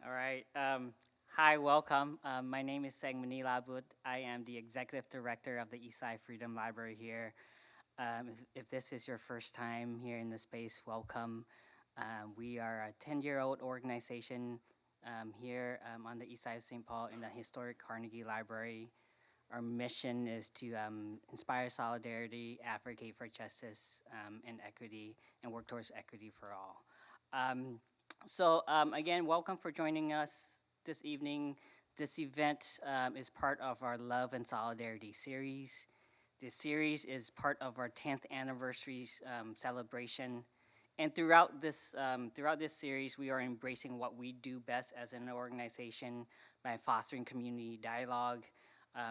All right. Hi, welcome. My name is Seng Manilabut. I am the executive director of the Eastside Freedom Library here. If this is your first time here in the space, welcome. We are a 10-year-old organization here on the east side of St. Paul in the historic Carnegie Library. Our mission is to inspire solidarity, advocate for justice and equity, and work towards equity for all. Um, again, welcome for joining us this evening. This event is part of our Love and Solidarity series. This series is part of our 10th anniversary celebration. And throughout this series, we are embracing what we do best as an organization by fostering community dialogue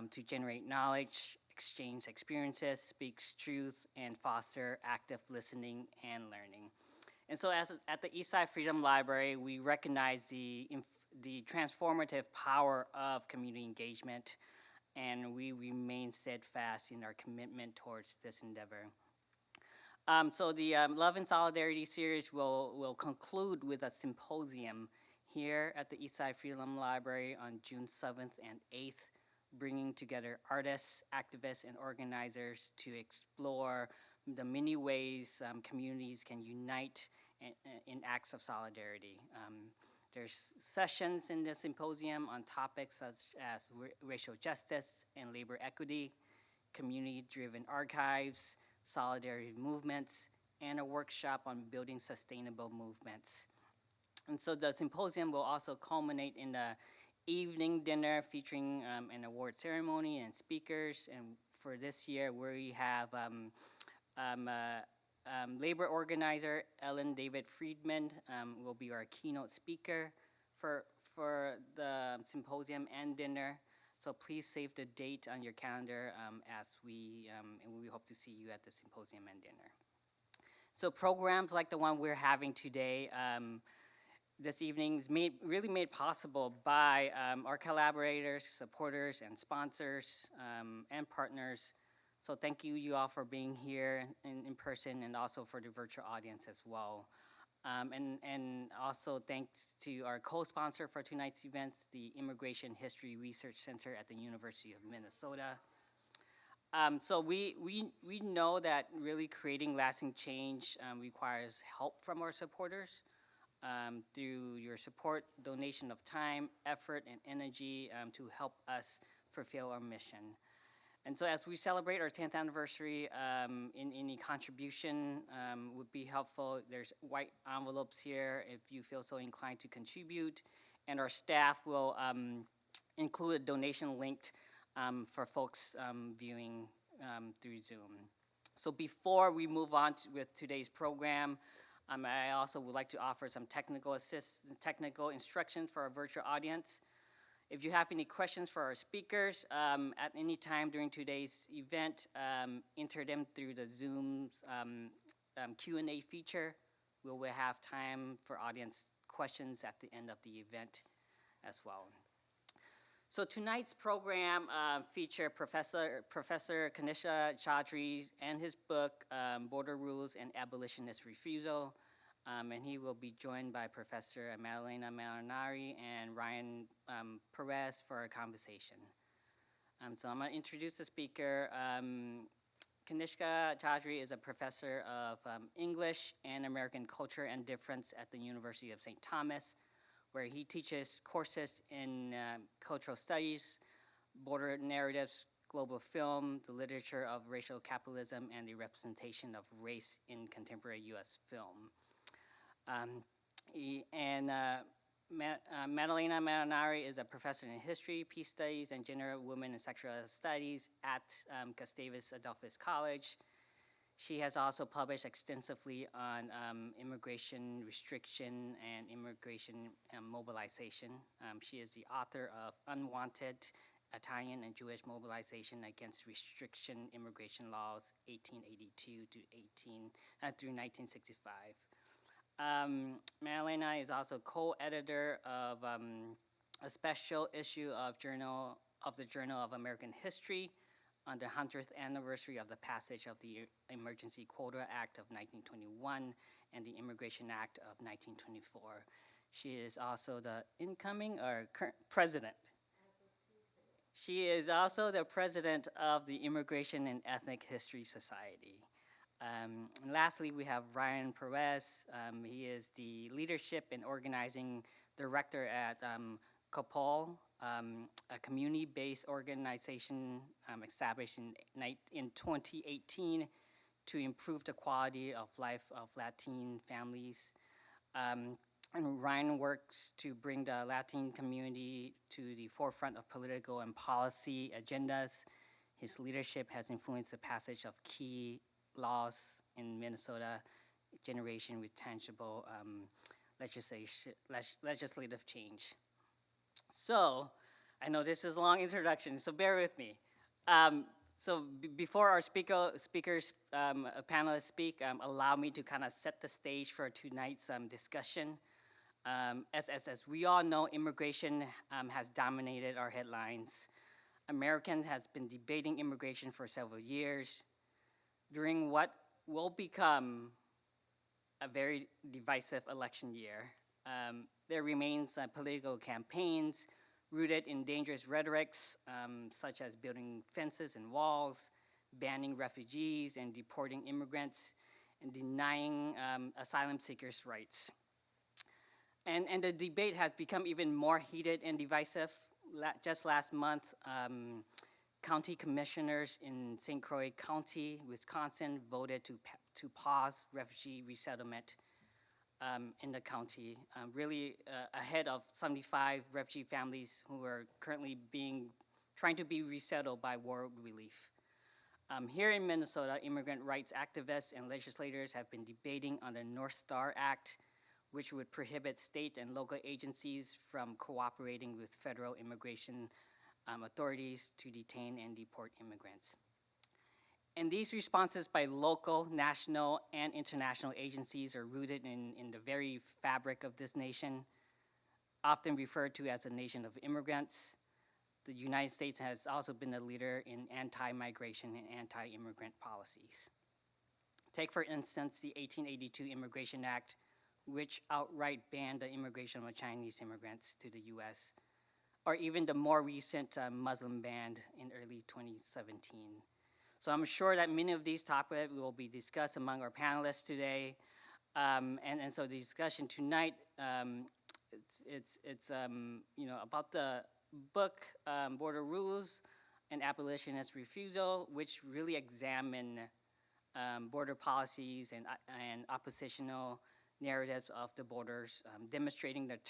to generate knowledge, exchange experiences, speaks truth, and foster active listening and learning. And so at the Eastside Freedom Library, we recognize the transformative power of community engagement, and we remain steadfast in our commitment towards this endeavor. The Love and Solidarity series will conclude with a symposium here at the Eastside Freedom Library on June 7th and 8th, bringing together artists, activists, and organizers to explore the many ways communities can unite in acts of solidarity. There's sessions in the symposium on topics such as racial justice and labor equity, community-driven archives, solidarity movements, and a workshop on building sustainable movements. And so the symposium will also culminate in the evening dinner featuring an award ceremony and speakers. And for this year, we have um, uh, labor organizer Ellen David Friedman will be our keynote speaker for the symposium and dinner. So please save the date on your calendar and we hope to see you at the symposium and dinner. So programs like the one we're having today this evening is really made possible by our collaborators, supporters, and sponsors and partners. So thank you all for being here in person and also for the virtual audience as well. And also thanks to our co-sponsor for tonight's event, the Immigration History Research Center at the University of Minnesota. We know that really creating lasting change requires help from our supporters. Through your support, donation of time, effort, and energy to help us fulfill our mission. And so as we celebrate our 10th anniversary, any contribution would be helpful. There's white envelopes here if you feel so inclined to contribute. And our staff will include a donation link for folks viewing through Zoom. So before we move on with today's program, I also would like to offer some technical instructions for our virtual audience. If you have any questions for our speakers at any time during today's event, enter them through the Zoom's Q&A feature. We will have time for audience questions at the end of the event as well. So tonight's program feature Professor Kanishka Chaudhry and his book, Border Rules and Abolitionist Refusal. And he will be joined by Professor Madalena Malinari and Ryan Perez for a conversation. So I'm going to introduce the speaker. Kanishka Chaudhry is a professor of English and American Culture and Difference at the University of St. Thomas, where he teaches courses in cultural studies, border narratives, global film, the literature of racial capitalism, and the representation of race in contemporary US film. Madalena Malinari is a professor in history, peace studies, and gender, women, and sexual studies at Gustavus Adolphus College. She has also published extensively on immigration restriction and immigration mobilization. She is the author of Unwanted, Italian and Jewish Mobilization Against Restriction Immigration Laws, 1882 through 1965. Madalena is also co-editor of a special issue of the Journal of American History on the 100th anniversary of the passage of the Emergency Quota Act of 1921 and the Immigration Act of 1924. She is also the incoming or current president. She is also the president of the Immigration and Ethnic History Society. And lastly, we have Ryan Perez. He is the leadership and organizing director at COPOL, a community-based organization established in 2018 to improve the quality of life of Latin families. And Ryan works to bring the Latin community to the forefront of political and policy agendas. His leadership has influenced the passage of key laws in Minnesota generation with tangible legislative change. So, I know this is a long introduction, so bear with me. Before our speakers, panelists speak, allow me to kind of set the stage for tonight's discussion. As we all know, immigration has dominated our headlines. Americans has been debating immigration for several years during what will become a very divisive election year. There remains political campaigns rooted in dangerous rhetorics, such as building fences and walls, banning refugees and deporting immigrants, and denying asylum seekers' rights. And the debate has become even more heated and divisive. Just last month, county commissioners in St. Croix County, Wisconsin, voted to pause refugee resettlement in the county, really ahead of 75 refugee families who are currently trying to be resettled by World Relief. Here in Minnesota, immigrant rights activists and legislators have been debating on the North Star Act, which would prohibit state and local agencies from cooperating with federal immigration authorities to detain and deport immigrants. And these responses by local, national, and international agencies are rooted in the very fabric of this nation, often referred to as a nation of immigrants. The United States has also been a leader in anti-migration and anti-immigrant policies. Take, for instance, the 1882 Immigration Act, which outright banned the immigration of Chinese immigrants to the US, or even the more recent Muslim ban in early 2017. So I'm sure that many of these topics will be discussed among our panelists today. And so the discussion tonight, it's about the book, Border Rules and Abolitionist Refusal, which really examine border policies and oppositional narratives of the borders, demonstrating that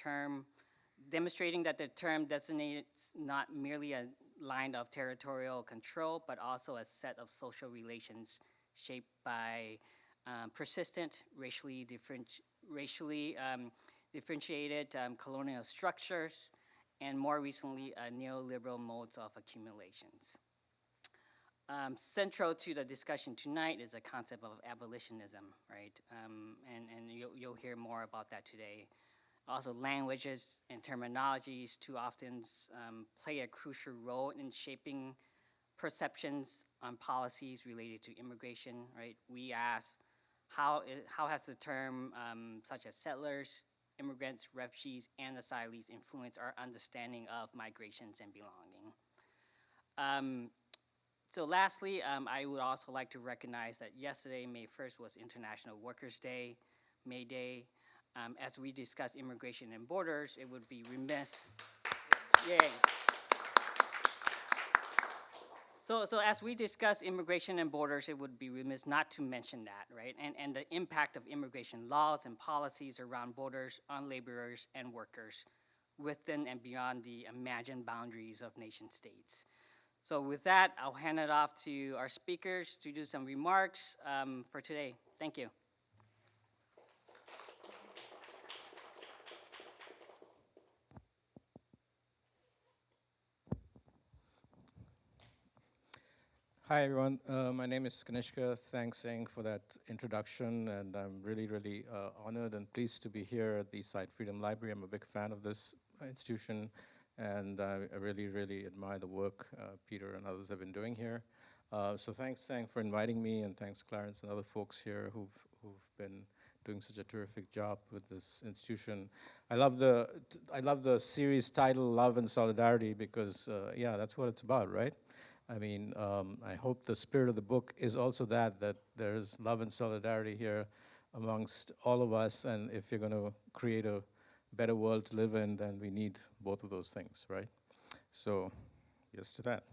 the term designates not merely a line of territorial control, but also a set of social relations shaped by persistent racially differentiated colonial structures, and more recently, neoliberal modes of accumulations. Central to the discussion tonight is the concept of abolitionism, right? And you'll hear more about that today. Also, languages and terminologies too often play a crucial role in shaping perceptions on policies related to immigration, right? We ask, how has the term such as settlers, immigrants, refugees, and asylees influence our understanding of migrations and belonging? So lastly, I would also like to recognize that yesterday, May 1st, was International Workers' Day, May Day. As we discuss immigration and borders, it would be remiss. Yay. So as we discuss immigration and borders, it would be remiss not to mention that, right? And the impact of immigration laws and policies around borders on laborers and workers within and beyond the imagined boundaries of nation states. So with that, I'll hand it off to our speakers to do some remarks for today. Thank you. Hi, everyone. My name is Kanishka. Thanks, Seng, for that introduction, and I'm really, really honored and pleased to be here at the Eastside Freedom Library. I'm a big fan of this institution, and I really, really admire the work Peter and others have been doing here. So thanks, Seng, for inviting me, and thanks, Clarence and other folks here who've been doing such a terrific job with this institution. I love the series title, Love and Solidarity, because yeah, that's what it's about, right? I mean, I hope the spirit of the book is also that there's love and solidarity here amongst all of us, and if you're going to create a better world to live in, then we need both of those things, right? So, yes to that.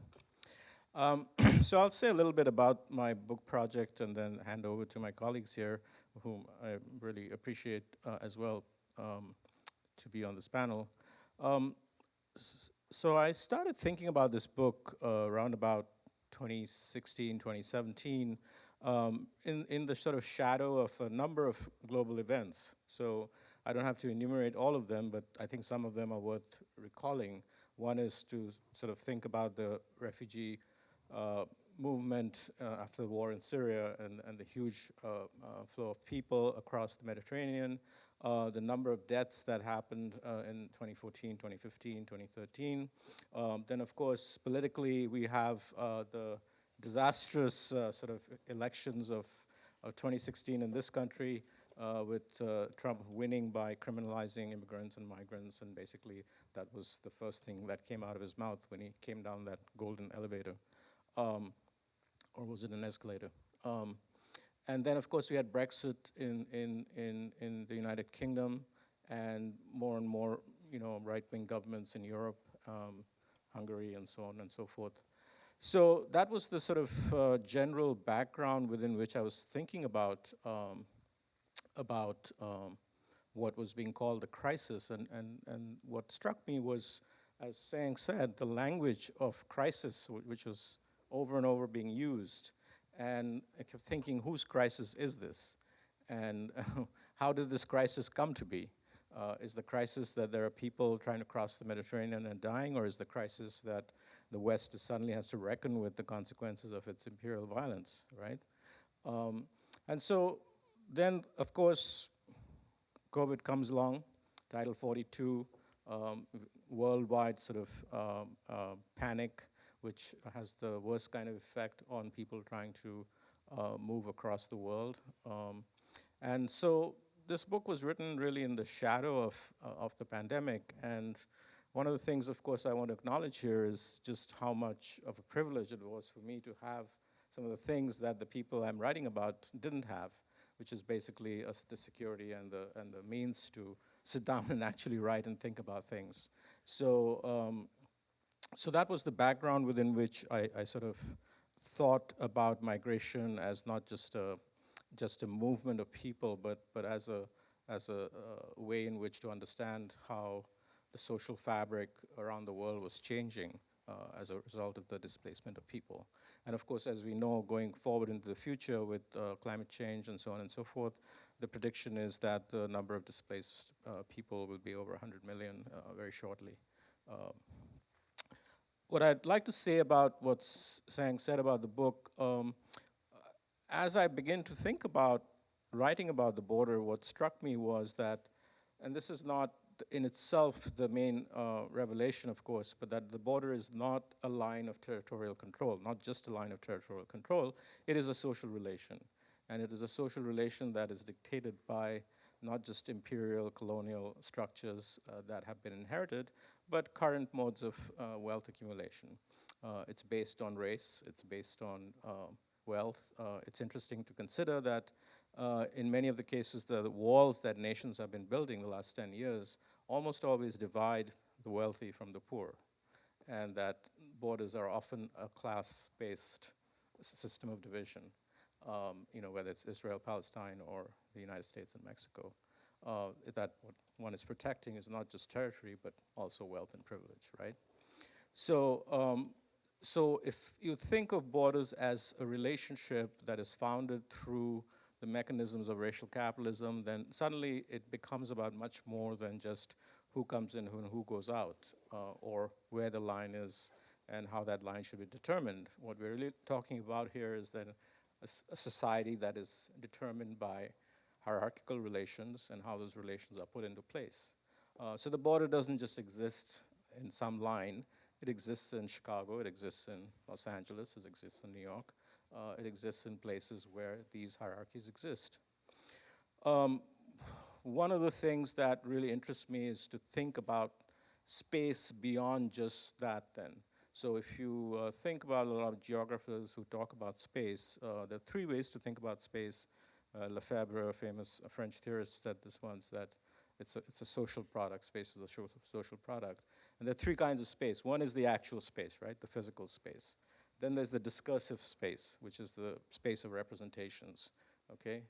So I'll say a little bit about my book project and then hand over to my colleagues here, whom I really appreciate as well to be on this panel. Um, so I started thinking about this book around about 2016, 2017, in the sort of shadow of a number of global events. So I don't have to enumerate all of them, but I think some of them are worth recalling. One is to sort of think about the refugee movement after the war in Syria and the huge flow of people across the Mediterranean, the number of deaths that happened in 2014, 2015, 2013. Then, of course, politically, we have the disastrous sort of elections of 2016 in this country, with Trump winning by criminalizing immigrants and migrants, and basically that was the first thing that came out of his mouth when he came down that golden elevator. Or was it an escalator? And then, of course, we had Brexit in the United Kingdom, and more, you know, right-wing governments in Europe, Hungary, and so on and so forth. So that was the sort of general background within which I was thinking about what was being called a crisis. And what struck me was, as Sang said, the language of crisis, which was over and over being used. And I kept thinking, whose crisis is this? And how did this crisis come to be? Is the crisis that there are people trying to cross the Mediterranean and dying, or is the crisis that the West suddenly has to reckon with the consequences of its imperial violence, right? And so then, of course, COVID comes along, Title 42, worldwide sort of panic, which has the worst kind of effect on people trying to move across the world. And so this book was written really in the shadow of the pandemic. And one of the things, of course, I want to acknowledge here is just how much of a privilege it was for me to have some of the things that the people I'm writing about didn't have, which is basically the security and the means to sit down and actually write and think about things. So, so that was the background within which I sort of thought about migration as not just a movement of people, but as a way in which to understand how the social fabric around the world was changing as a result of the displacement of people. And of course, as we know, going forward into the future with climate change and so on and so forth, the prediction is that the number of displaced people will be over 100 million very shortly. What I'd like to say about what Sang said about the book, as I begin to think about writing about the border, what struck me was that, and this is not in itself the main revelation, of course, but that the border is not a line of territorial control, not just a line of territorial control, it is a social relation. And it is a social relation that is dictated by not just imperial colonial structures that have been inherited, but current modes of wealth accumulation. It's based on race, it's based on wealth. It's interesting to consider that in many of the cases, the walls that nations have been building the last 10 years almost always divide the wealthy from the poor, and that borders are often a class-based system of division, you know, whether it's Israel, Palestine, or the United States and Mexico. That what one is protecting is not just territory, but also wealth and privilege, right? So, so if you think of borders as a relationship that is founded through the mechanisms of racial capitalism, then suddenly it becomes about much more than just who comes in and who goes out, or where the line is and how that line should be determined. What we're really talking about here is that a society that is determined by hierarchical relations and how those relations are put into place. So the border doesn't just exist in some line. It exists in Chicago, it exists in Los Angeles, it exists in New York, it exists in places where these hierarchies exist. Um, One of the things that really interests me is to think about space beyond just that then. So if you think about a lot of geographers who talk about space, there are three ways to think about space. Lefebvre, a famous French theorist, said this once, that it's a social product. Space is a social product. And there are three kinds of space. One is the actual space, right, the physical space. Then there's the discursive space, which is the space of representations, okay?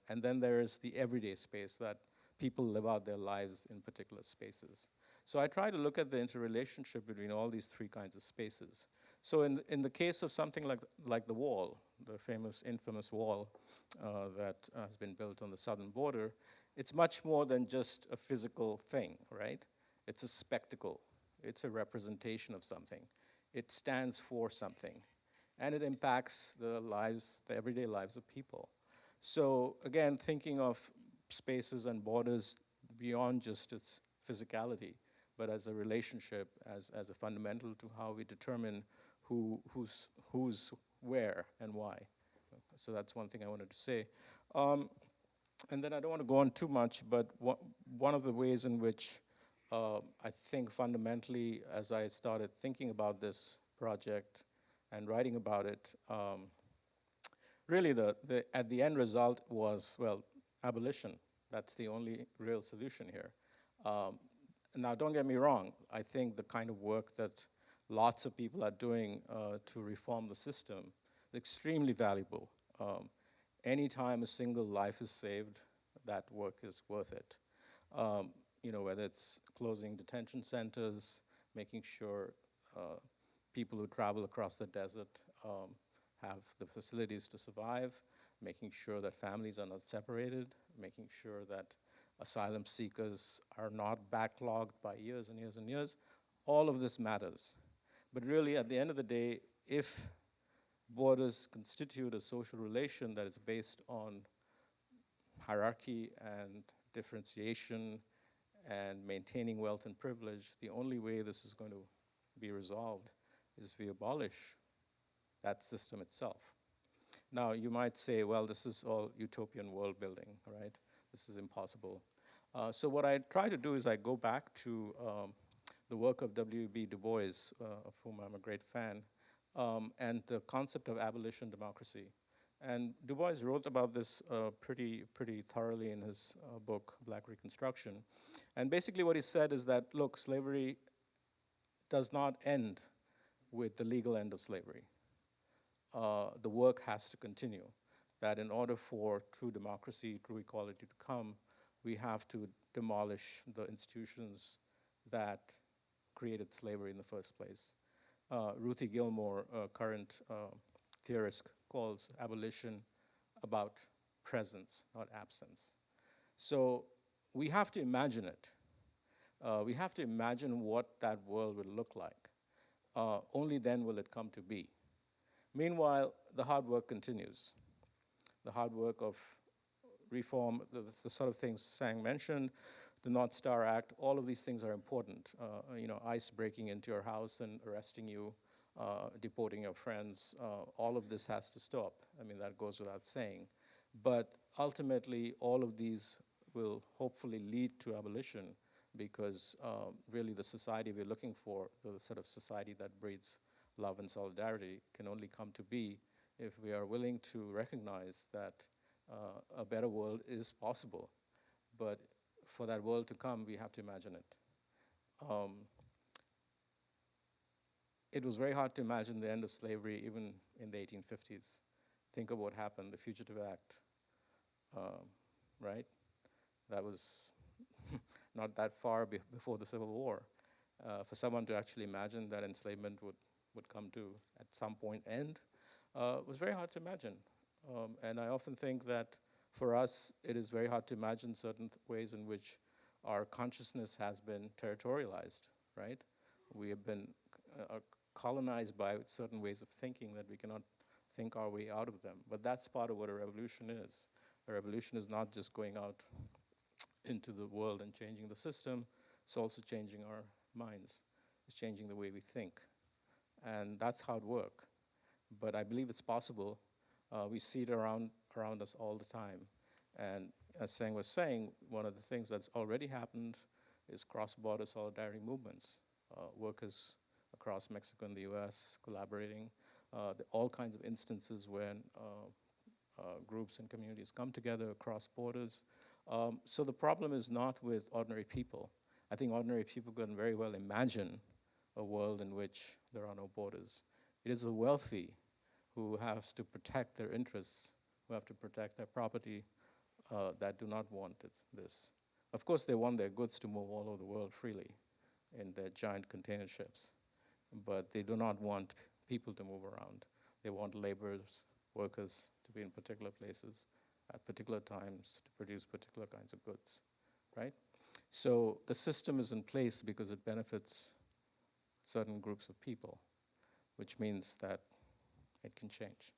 And then there is the everyday space that people live out their lives in particular spaces. So I try to look at the interrelationship between all these three kinds of spaces. So in the case of something like the wall, the famous, infamous wall that has been built on the southern border, it's much more than just a physical thing, right? It's a spectacle. It's a representation of something. It stands for something. And it impacts the lives, the everyday lives of people. So again, thinking of spaces and borders beyond just its physicality, but as a relationship, as a fundamental to how we determine who's where and why. So that's one thing I wanted to say. And then I don't want to go on too much, but one of the ways in which I think fundamentally, as I started thinking about this project and writing about it, really at the end result was, well, abolition. That's the only real solution here. Now, don't get me wrong. I think the kind of work that lots of people are doing to reform the system is extremely valuable. Anytime a single life is saved, that work is worth it. Whether it's closing detention centers, making sure people who travel across the desert have the facilities to survive, making sure that families are not separated, making sure that asylum seekers are not backlogged by years and years and years. All of this matters. But really, at the end of the day, if borders constitute a social relation that is based on hierarchy and differentiation and maintaining wealth and privilege, the only way this is going to be resolved is we abolish that system itself. Now, you might say, well, this is all utopian world building, right? This is impossible. So what I try to do is I go back to the work of W.B. Du Bois, of whom I'm a great fan, and the concept of abolition democracy. And Du Bois wrote about this pretty thoroughly in his book, Black Reconstruction. And basically what he said is that, look, slavery does not end with the legal end of slavery. The work has to continue. That in order for true democracy, true equality to come, we have to demolish the institutions that created slavery in the first place. Ruthie Gilmore, a current theorist, calls abolition about presence, not absence. So we have to imagine it. We have to imagine what that world will look like. Only then will it come to be. Meanwhile, the hard work continues. The hard work of reform, the sort of things Sang mentioned, the North Star Act, all of these things are important. ICE breaking into your house and arresting you, deporting your friends, all of this has to stop. I mean, that goes without saying. But ultimately, all of these will hopefully lead to abolition because really the society we're looking for, the sort of society that breeds love and solidarity, can only come to be if we are willing to recognize that a better world is possible. But for that world to come, we have to imagine it. It was very hard to imagine the end of slavery even in the 1850s. Think of what happened, the Fugitive Act, right? That was not that far before the Civil War. For someone to actually imagine that enslavement would come to, at some point, end, was very hard to imagine. And I often think that for us, it is very hard to imagine certain ways in which our consciousness has been territorialized, right? We have been colonized by certain ways of thinking that we cannot think our way out of them. But that's part of what a revolution is. A revolution is not just going out into the world and changing the system, it's also changing our minds. It's changing the way we think. And that's hard work. But I believe it's possible. We see it around us all the time. And as Seng was saying, one of the things that's already happened is cross-border solidarity movements, workers across Mexico and the US collaborating, all kinds of instances when groups and communities come together across borders. So the problem is not with ordinary people. I think ordinary people can very well imagine a world in which there are no borders. It is the wealthy who have to protect their interests, who have to protect their property, that do not want this. Of course, they want their goods to move all over the world freely in their giant container ships, but they do not want people to move around. They want laborers, workers to be in particular places at particular times to produce particular kinds of goods, right? So the system is in place because it benefits certain groups of people, which means that it can change.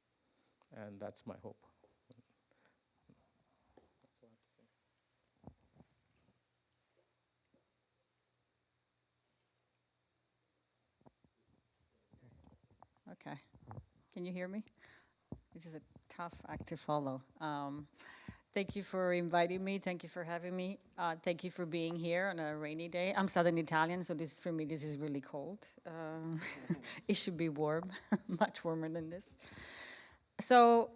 And that's my hope. That's all I have to say. Okay. Can you hear me? This is a tough act to follow. Thank you for inviting me. Thank you for having me. Thank you for being here on a rainy day. I'm Southern Italian, so this for me, this is really cold. It should be warm, much warmer than this. So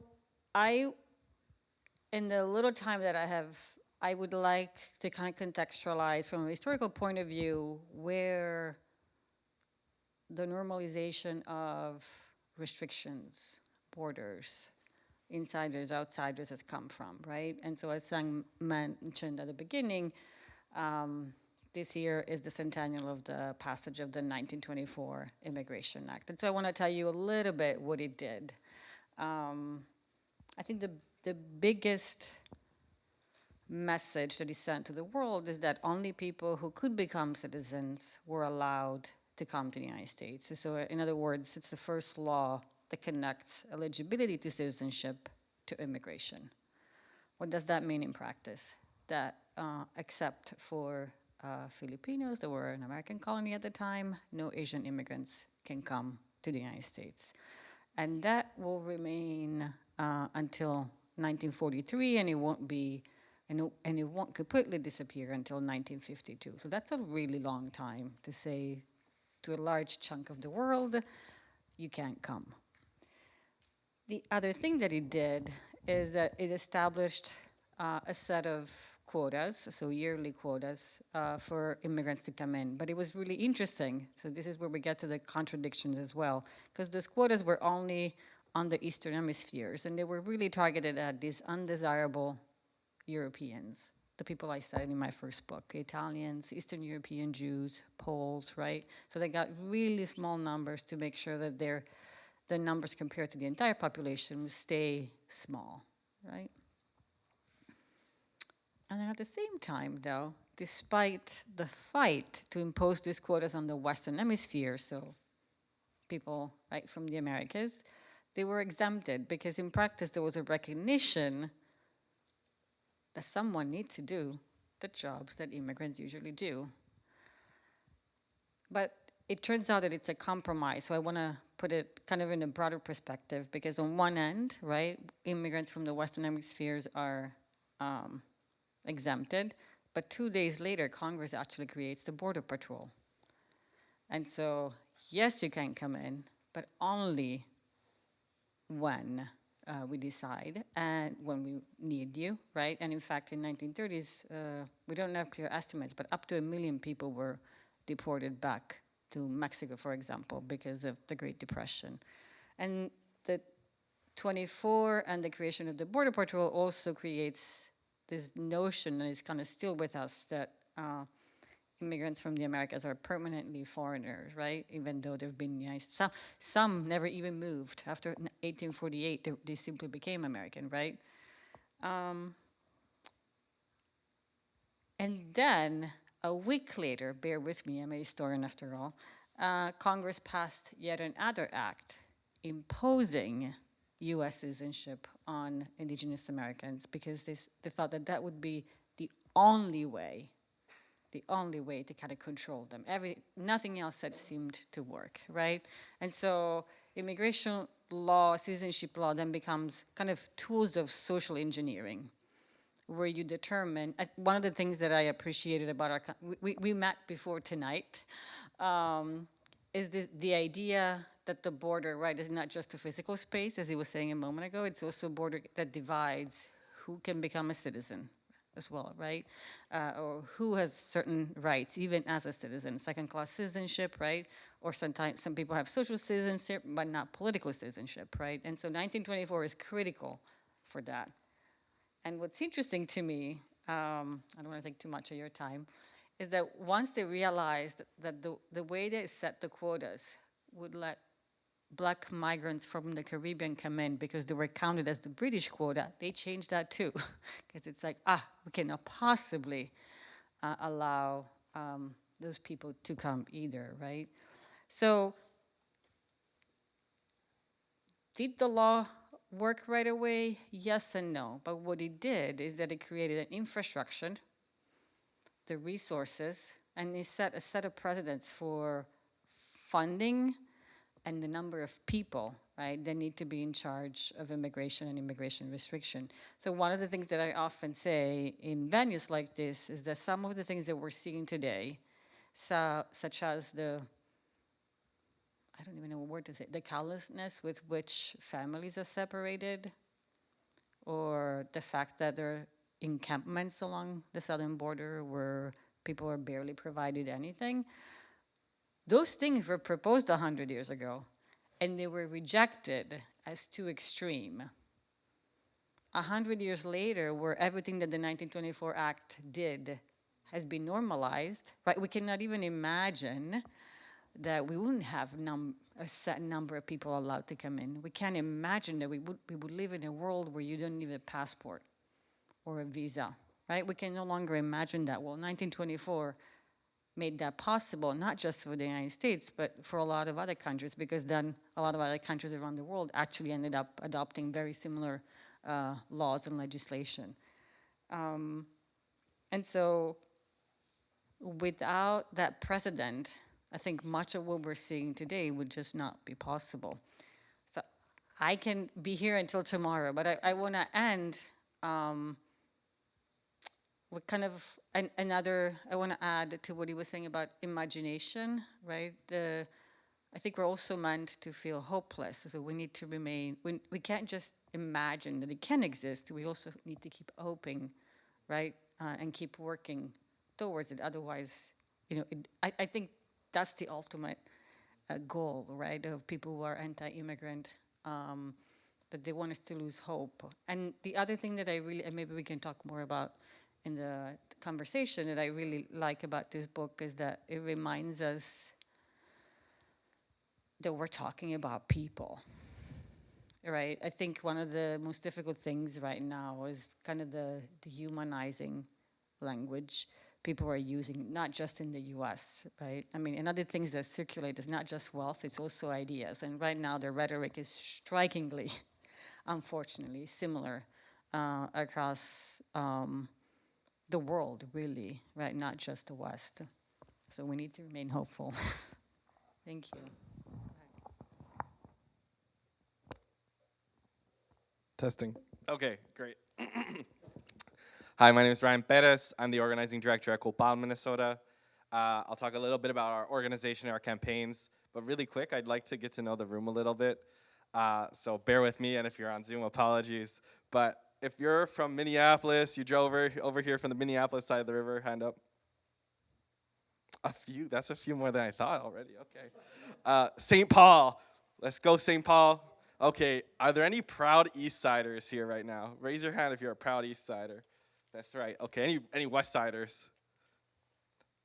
in the little time that I have, I would like to kind of contextualize from a historical point of view where the normalization of restrictions, borders, insiders, outsiders has come from, right? And so as Sang mentioned at the beginning, this year is the centennial of the passage of the 1924 Immigration Act. And so I want to tell you a little bit what it did. I think the biggest message that is sent to the world is that only people who could become citizens were allowed to come to the United States. So in other words, it's the first law that connects eligibility to citizenship to immigration. What does that mean in practice? That except for Filipinos that were an American colony at the time, no Asian immigrants can come to the United States. And that will remain until 1943, and it won't be, and it won't completely disappear until 1952. So that's a really long time to say to a large chunk of the world, you can't come. The other thing that it did is that it established a set of quotas, so yearly quotas, for immigrants to come in. But it was really interesting. So this is where we get to the contradictions as well, because those quotas were only on the Eastern hemispheres, and they were really targeted at these undesirable Europeans, the people I studied in my first book, Italians, Eastern European Jews, Poles, right? So they got really small numbers to make sure that the numbers compared to the entire population would stay small, right? And then at the same time, though, despite the fight to impose these quotas on the Western Hemisphere, so people right from the Americas, they were exempted because in practice there was a recognition that someone needs to do the jobs that immigrants usually do. But it turns out that it's a compromise, so I want to put it kind of in a broader perspective, because on one end, right, immigrants from the Western Hemispheres are exempted, but 2 days later, Congress actually creates the Border Patrol. And so, yes, you can come in, but only when we decide and when we need you, right? And in fact, in 1930s, we don't have clear estimates, but up to 1 million people were deported back to Mexico, for example, because of the Great Depression. And the 24 and the creation of the Border Patrol also creates this notion, and it's kind of still with us, that immigrants from the Americas are permanently foreigners, right? Even though they've been in the United States. Some never even moved. After 1848, they simply became American, right? And then, a week later, bear with me, I'm a historian after all, Congress passed yet another act imposing US citizenship on indigenous Americans because they thought that that would be the only way to kind of control them. Nothing else that seemed to work, right? And so immigration law, citizenship law then becomes kind of tools of social engineering. where you determine, one of the things that I appreciated about our, we met before tonight, is the idea that the border, right, is not just a physical space, as he was saying a moment ago, it's also a border that divides who can become a citizen as well, right? Or who has certain rights, even as a citizen, second-class citizenship, right? Or sometimes some people have social citizenship, but not political citizenship, right? And so 1924 is critical for that. And what's interesting to me, I don't want to take too much of your time, is that once they realized that the way they set the quotas would let black migrants from the Caribbean come in because they were counted as the British quota, they changed that too. Because it's like, we cannot possibly allow those people to come either, right? So did the law work right away? Yes and no. But what it did is that it created an infrastructure, the resources, and it set a set of precedents for funding and the number of people, right, that need to be in charge of immigration and immigration restriction. So one of the things that I often say in venues like this is that some of the things that we're seeing today, such as I don't even know what word to say, the callousness with which families are separated, or the fact that there are encampments along the southern border where people are barely provided anything, those things were proposed 100 years ago, and they were rejected as too extreme. 100 years later, where everything that the 1924 Act did has been normalized, right? We cannot even imagine that we wouldn't have a set number of people allowed to come in. We can't imagine that we would live in a world where you don't need a passport or a visa, right? We can no longer imagine that. Well, 1924 made that possible, not just for the United States, but for a lot of other countries, because then a lot of other countries around the world actually ended up adopting very similar laws and legislation. And so without that precedent, I think much of what we're seeing today would just not be possible. So I can be here until tomorrow, but I want to end with kind of I want to add to what he was saying about imagination, right? I think we're also meant to feel hopeless, so we need to remain, we can't just imagine that it can exist, we also need to keep hoping, right? And keep working towards it, otherwise, I think that's the ultimate goal, right, of people who are anti-immigrant, that they want us to lose hope. And the other thing that and maybe we can talk more about in the conversation, that I really like about this book is that it reminds us that we're talking about people, right? I think one of the most difficult things right now is kind of the dehumanizing language people are using, not just in the US, right? I mean, and other things that circulate is not just wealth, it's also ideas. And right now the rhetoric is strikingly, unfortunately, similar across the world, really, right? Not just the West. So we need to remain hopeful. Thank you. Testing. Okay, great. Hi, my name is Ryan Perez. I'm the organizing director at Copal, Minnesota. I'll talk a little bit about our organization and our campaigns, but really quick, I'd like to get to know the room a little bit. So bear with me, and if you're on Zoom, apologies. But if you're from Minneapolis, you drove over here from the Minneapolis side of the river, hand up. A few, that's a few more than I thought already, okay. St. Paul, let's go St. Paul. Okay, are there any proud East Siders here right now? Raise your hand if you're a proud East Sider. That's right, okay, any West Siders?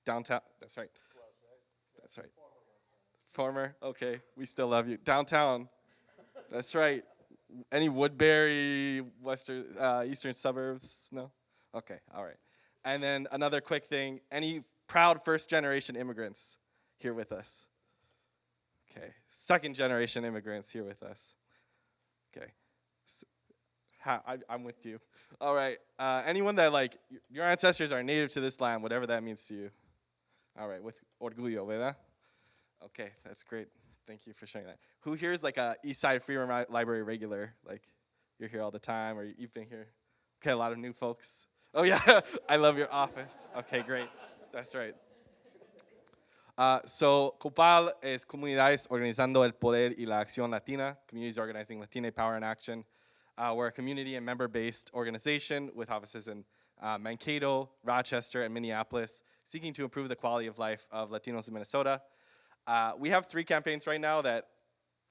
Downtown, that's right. That's right. Former, okay, we still love you. Downtown, that's right. Any Woodbury, eastern suburbs? No? Okay, all right. And then another quick thing, any proud first-generation immigrants here with us? Okay, second-generation immigrants here with us. Okay, I'm with you. All right, anyone that, like, your ancestors are native to this land, whatever that means to you. All right, with orgullo, ¿verdad? Okay, that's great. Thank you for sharing that. Who here is like a Eastside Freedom Library regular? Like, you're here all the time, or you've been here? Okay, a lot of new folks. Oh yeah, I love your office. Okay, great. That's right. So COPAL es Comunidades Organizando el Poder y la Acción Latina, Communities Organizing Latina Power and Action. We're a community and member-based organization with offices in Mankato, Rochester, and Minneapolis, seeking to improve the quality of life of Latinos in Minnesota. We have 3 campaigns right now that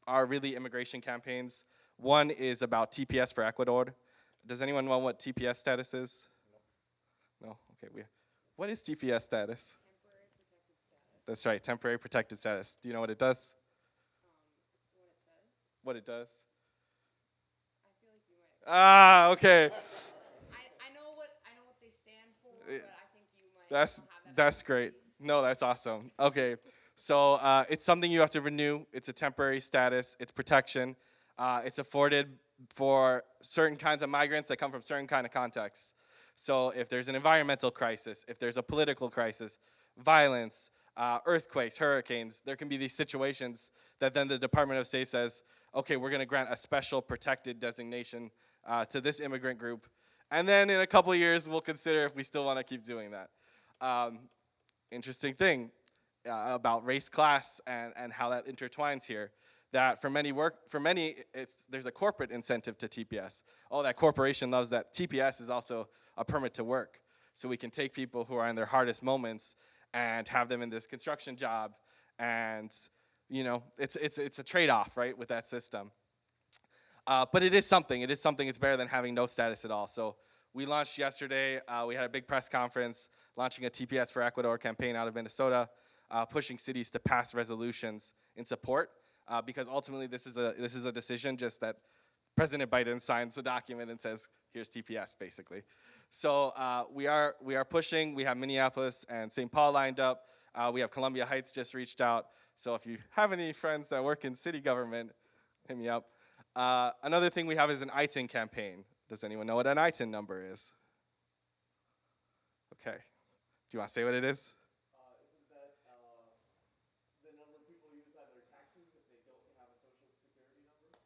are really immigration campaigns. One is about TPS for Ecuador. Does anyone know what TPS status is? No? Okay. What is TPS status? That's right, temporary protected status. Do you know what it does? What it does? Ah, okay. I know what they stand for, Eh, but I think you might That's not have that that's great. expertise. No, that's awesome. Okay, so it's something you have to renew. It's a temporary status. It's protection. It's afforded for certain kinds of migrants that come from certain kind of contexts. So if there's an environmental crisis, if there's a political crisis, violence, earthquakes, hurricanes, there can be these situations that then the Department of State says, okay, we're going to grant a special protected designation to this immigrant group. And then in a couple of years, we'll consider if we still want to keep doing that. Interesting thing about race, class, and how that intertwines here. That for many there's a corporate incentive to TPS. Oh, that corporation loves that. TPS is also a permit to work. So we can take people who are in their hardest moments and have them in this construction job. And it's a trade-off, right, with that system. But it is something. It is something. It's better than having no status at all. So we launched yesterday. We had a big press conference launching a TPS for Ecuador campaign out of Minnesota, pushing cities to pass resolutions in support. Because ultimately, this is a decision just that President Biden signs the document and says, "Here's TPS," basically. So we are pushing. We have Minneapolis and St. Paul lined up. We have Columbia Heights just reached out. So if you have any friends that work in city government, hit me up. Another thing we have is an ITIN campaign. Does anyone know what an ITIN number is? Okay. Do you want to say what it is?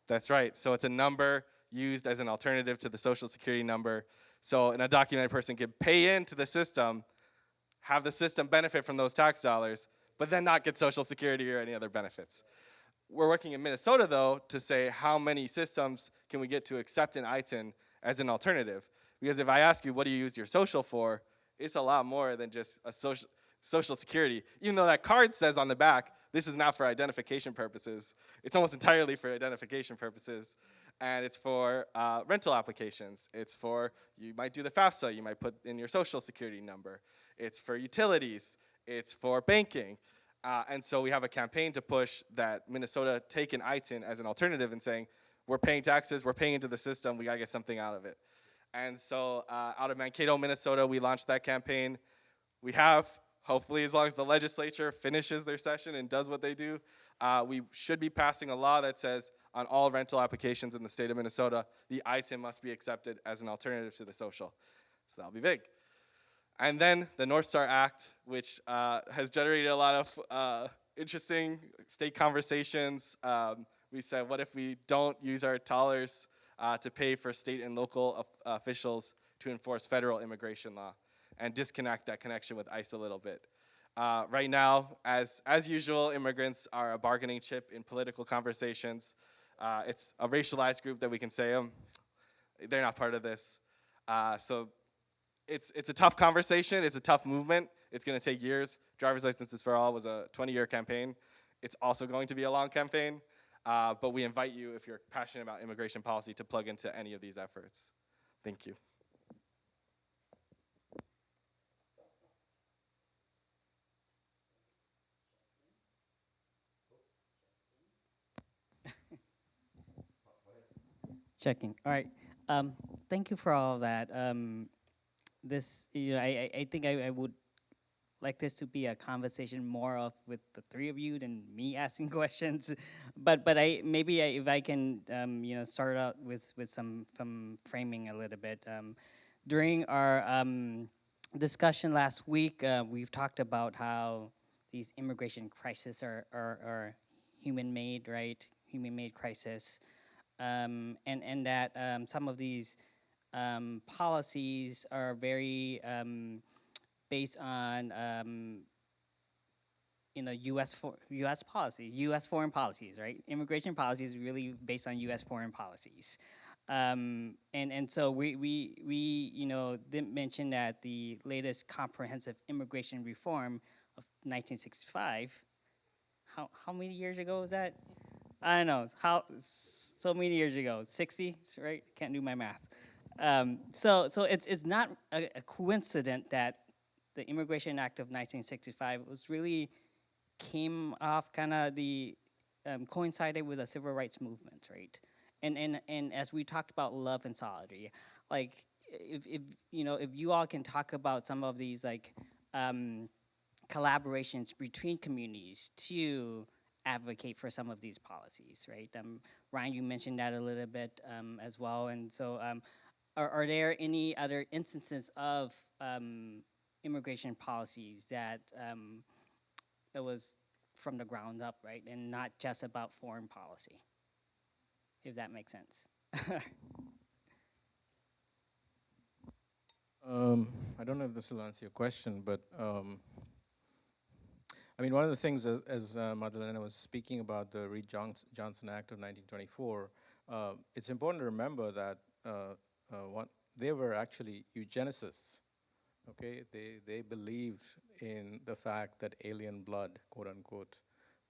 That's right. So it's a number used as an alternative to the Social Security number. So an undocumented person could pay into the system, have the system benefit from those tax dollars, but then not get Social Security or any other benefits. We're working in Minnesota, though, to say how many systems can we get to accept an ITIN as an alternative. Because if I ask you, what do you use your social for, it's a lot more than just a social security. Even though that card says on the back, this is not for identification purposes. It's almost entirely for identification purposes. And it's for rental applications. It's for, you might do the FAFSA, you might put in your social security number. It's for utilities. It's for banking. And so we have a campaign to push that Minnesota take an ITIN as an alternative and saying, we're paying taxes, we're paying into the system, we gotta get something out of it. And so out of Mankato, Minnesota, we launched that campaign. We have, hopefully as long as the legislature finishes their session and does what they do, we should be passing a law that says on all rental applications in the state of Minnesota, the ITIN must be accepted as an alternative to the social. So that'll be big. And then the North Star Act, which has generated a lot of interesting state conversations. We said, what if we don't use our dollars to pay for state and local officials to enforce federal immigration law and disconnect that connection with ICE a little bit. Right now, as usual, immigrants are a bargaining chip in political conversations. It's a racialized group that we can say, they're not part of this. So it's a tough conversation, it's a tough movement, it's gonna take years. Driver's Licenses for All was a 20-year campaign. It's also going to be a long campaign, but we invite you, if you're passionate about immigration policy, to plug into any of these efforts. Thank you. Checking. All right. Thank you for all of that. I think I would like this to be a conversation more of with the three of you than me asking questions. But if I can start out with some framing a little bit. During our discussion last week, we've talked about how these immigration crises are human-made, right? Human-made crisis. And that some of these policies are very based on U.S. policy, U.S. foreign policies, right? Immigration policy is really based on U.S. foreign policies, and so we didn't mention that the latest comprehensive immigration reform of 1965. How many years ago was that? I don't know so many years ago, 60, right? Can't do my math. So it's not a coincidence that the Immigration Act of 1965 was really came off kind of the coincided with the civil rights movement, right? And as we talked about love and solidarity, like if you all can talk about some of these like collaborations between communities to advocate for some of these policies, right? Ryan, you mentioned that a little bit as well, and so are there any other instances of immigration policies that it was from the ground up, right, and not just about foreign policy, if that makes sense? I don't know if this will answer your question, but I mean, one of the things, as Madalena was speaking about the Reed-Johnson Act of 1924, it's important to remember that they were actually eugenicists. Okay, they believed in the fact that alien blood, quote unquote,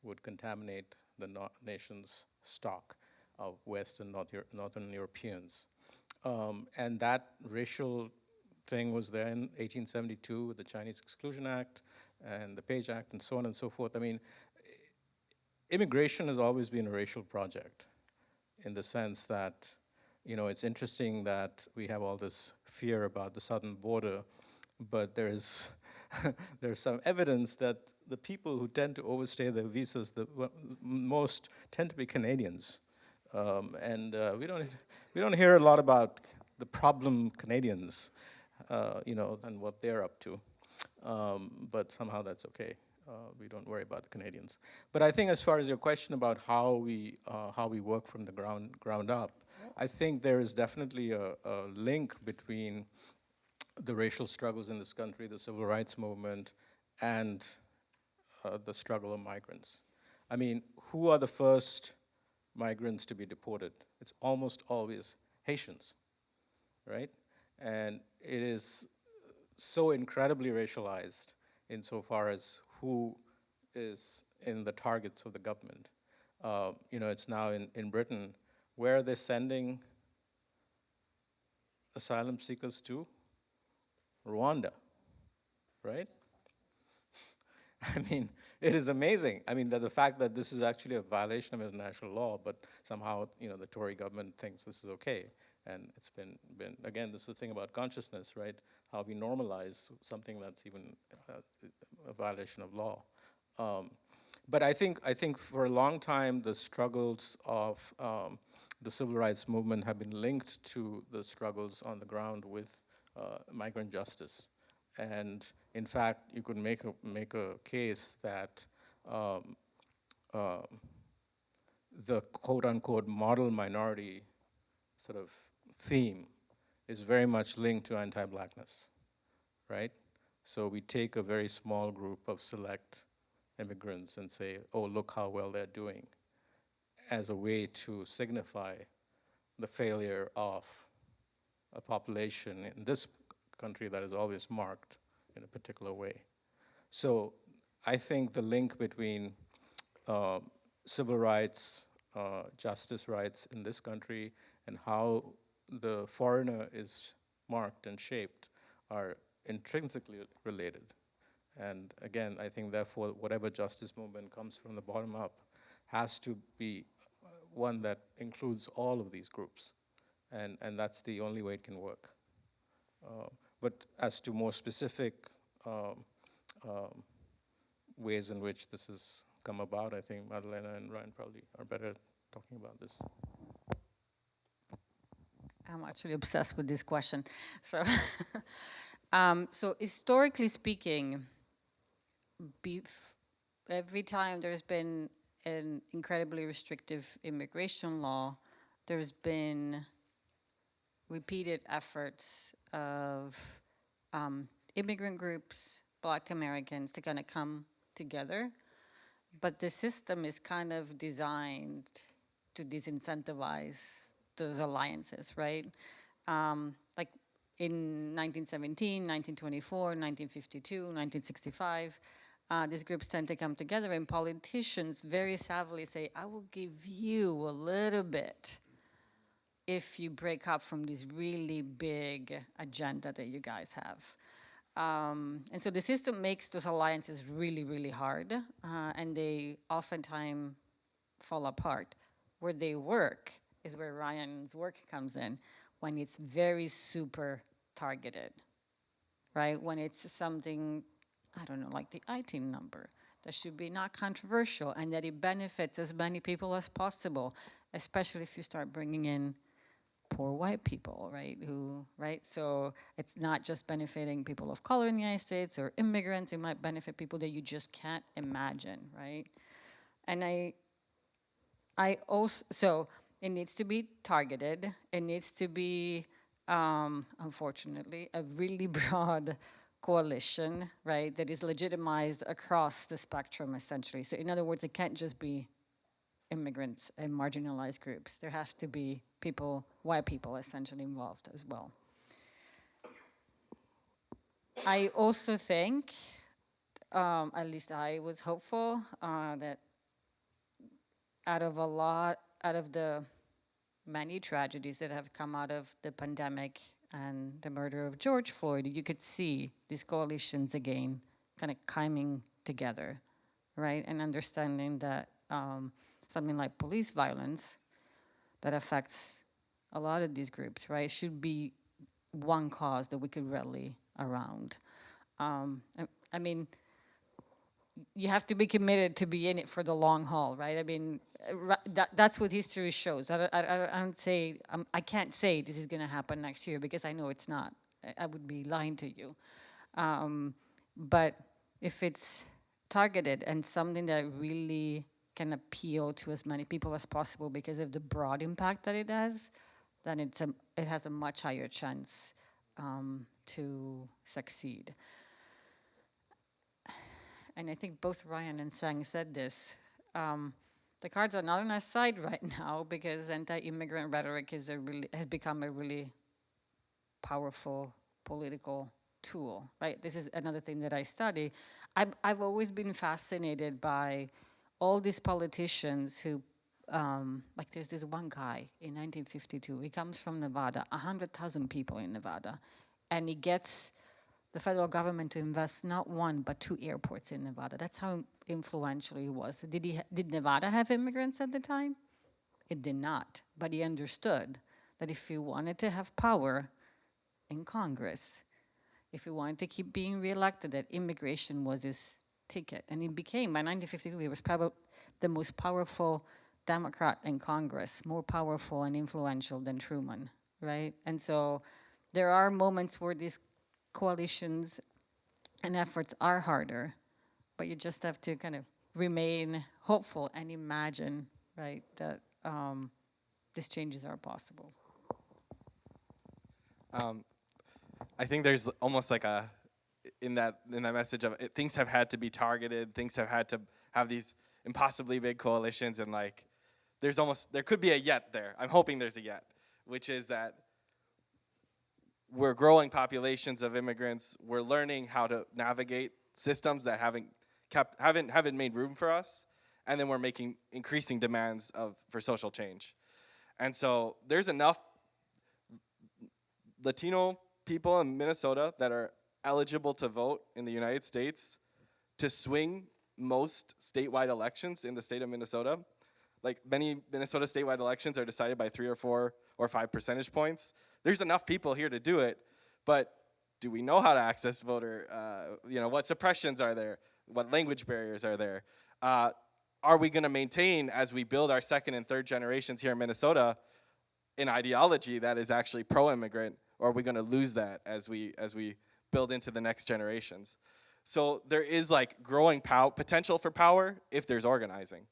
would contaminate the nation's stock of West and Northern Europeans. And that racial thing was there in 1872 with the Chinese Exclusion Act and the Page Act and so on and so forth. I mean, immigration has always been a racial project in the sense that, it's interesting that we have all this fear about the southern border, but there's some evidence that the people who tend to overstay their visas most tend to be Canadians. And we don't hear a lot about the problem Canadians, and what they're up to. But somehow that's okay. We don't worry about the Canadians. But I think as far as your question about how we work from the ground up, I think there is definitely a link between the racial struggles in this country, the civil rights movement, and the struggle of migrants. I mean, who are the first migrants to be deported? It's almost always Haitians, right? And it is so incredibly racialized insofar as who is in the targets of the government. It's now in Britain, where they're sending asylum seekers to? Rwanda, right? I mean, it is amazing. I mean, the fact that this is actually a violation of international law, but somehow, the Tory government thinks this is okay. And it's been again, this is the thing about consciousness, right? How we normalize something that's even a violation of law. But I think for a long time, the struggles of the civil rights movement have been linked to the struggles on the ground with migrant justice. And in fact, you could make a case that the quote-unquote model minority sort of theme is very much linked to anti-blackness, right? So we take a very small group of select immigrants and say, oh, look how well they're doing, as a way to signify the failure of a population in this country that is always marked in a particular way. So I think the link between civil rights, justice rights in this country, and how the foreigner is marked and shaped are intrinsically related. And again, I think therefore whatever justice movement comes from the bottom up has to be one that includes all of these groups. And that's the only way it can work. But as to more specific ways in which this has come about, I think Madalena and Ryan probably are better at talking about this. I'm actually obsessed with this question. So, so historically speaking, every time there's been an incredibly restrictive immigration law, there's been repeated efforts of immigrant groups, Black Americans, to kind of come together. But the system is kind of designed to disincentivize those alliances, right? Like in 1917, 1924, 1952, 1965, these groups tend to come together, and politicians very savvily say, I will give you a little bit if you break up from this really big agenda that you guys have. And so the system makes those alliances really, really hard, and they oftentimes fall apart. Where they work is where Ryan's work comes in, when it's very super targeted, right? When it's something, I don't know, like the IT number, that should be not controversial and that it benefits as many people as possible, especially if you start bringing in poor white people, right? So it's not just benefiting people of color in the United States or immigrants, it might benefit people that you just can't imagine, right? And I also, so it needs to be targeted, it needs to be, unfortunately, a really broad coalition, right, that is legitimized across the spectrum, essentially. So in other words, it can't just be immigrants and marginalized groups. There have to be people, white people, essentially involved as well. I also think, at least I was hopeful, that out of the many tragedies that have come out of the pandemic and the murder of George Floyd, you could see these coalitions again kind of coming together, right? And understanding that something like police violence that affects a lot of these groups, right, should be one cause that we could rally around. I mean, you have to be committed to be in it for the long haul, right? I mean, that's what history shows. I can't say this is going to happen next year because I know it's not. I would be lying to you. But if it's targeted and something that really can appeal to as many people as possible because of the broad impact that it has, then it has a much higher chance to succeed. And I think both Ryan and Sang said this. The cards are not on our side right now because anti-immigrant rhetoric has become a really powerful political tool, right? This is another thing that I study. I've always been fascinated by all these politicians who, like there's this one guy in 1952, he comes from Nevada, 100,000 people in Nevada, and he gets the federal government to invest not one, but 2 airports in Nevada. That's how influential he was. Did Nevada have immigrants at the time? It did not, but he understood that if he wanted to have power in Congress, if he wanted to keep being reelected, that immigration was his ticket. And he became, by 1952, he was probably the most powerful Democrat in Congress, more powerful and influential than Truman, right? And so there are moments where these coalitions and efforts are harder, but you just have to kind of remain hopeful and imagine, right, that these changes are possible. I think there's almost like in that message of things have had to be targeted, things have had to have these impossibly big coalitions, and like there could be a yet there. I'm hoping there's a yet, which is that we're growing populations of immigrants. We're learning how to navigate systems that haven't made room for us, and then we're making increasing demands for social change. And so there's enough Latino people in Minnesota that are eligible to vote in the United States to swing most statewide elections in the state of Minnesota. Like many Minnesota statewide elections are decided by 3 or 4 or 5 percentage points. There's enough people here to do it, but do we know how to access voter, what suppressions are there? What language barriers are there? Are we gonna maintain, as we build our second and third generations here in Minnesota, an ideology that is actually pro-immigrant, or are we gonna lose that as we build into the next generations? So there is like growing potential for power if there's organizing.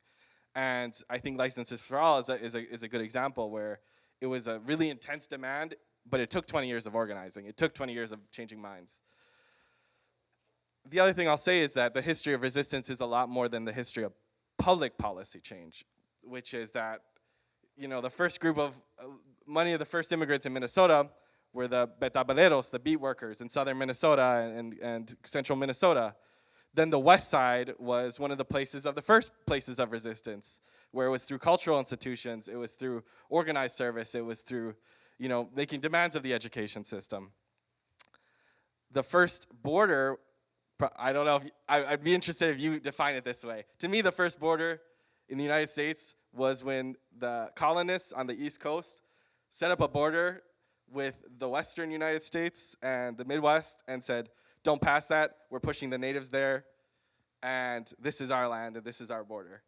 And I think Licenses for All is a good example where it was a really intense demand but it took 20 years of organizing. It took 20 years of changing minds. The other thing I'll say is that the history of resistance is a lot more than the history of public policy change, which is that, you know, the first group of many of the first immigrants in Minnesota were the betabeleros, the beat workers in southern Minnesota and central Minnesota. Then the West Side was one of the places of the first places of resistance, where it was through cultural institutions, it was through organized service, it was through, you know, making demands of the education system. The first border, I don't know if, I'd be interested if you define it this way. To me, the first border in the United States was when the colonists on the East Coast set up a border with the Western United States and the Midwest and said, don't pass that, we're pushing the natives there, and this is our land and this is our border.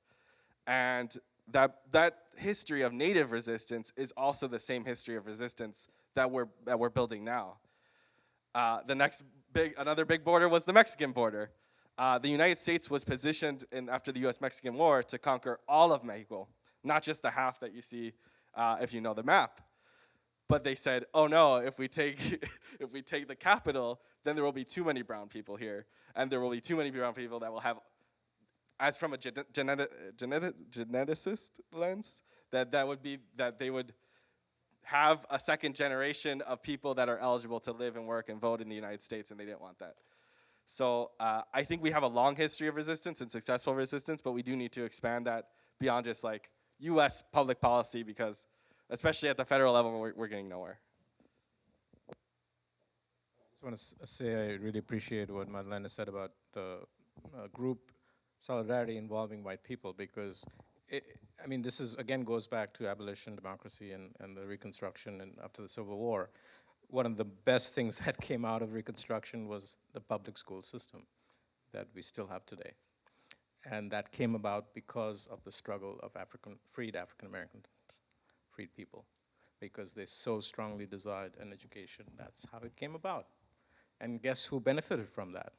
And that history of native resistance is also the same history of resistance that we're building now. Another big border was the Mexican border. The United States was positioned after the US-Mexican War to conquer all of Mexico, not just the half that you see if you know the map. But they said, oh no, if we take if we take the capital, then there will be too many brown people here, and there will be too many brown people that will have, as from a geneticist lens, that they would have a second generation of people that are eligible to live and work and vote in the United States, and they didn't want that. So I think we have a long history of resistance and successful resistance, but we do need to expand that beyond just like US public policy, because especially at the federal level, we're getting nowhere. I just want to say I really appreciate what Madeleine said about the group solidarity involving white people, because I mean, this is, again, goes back to abolition, democracy, and the Reconstruction and after the Civil War. One of the best things that came out of Reconstruction was the public school system that we still have today. And that came about because of the struggle of freed African Americans, freed people, because they so strongly desired an education. That's how it came about. And guess who benefited from that?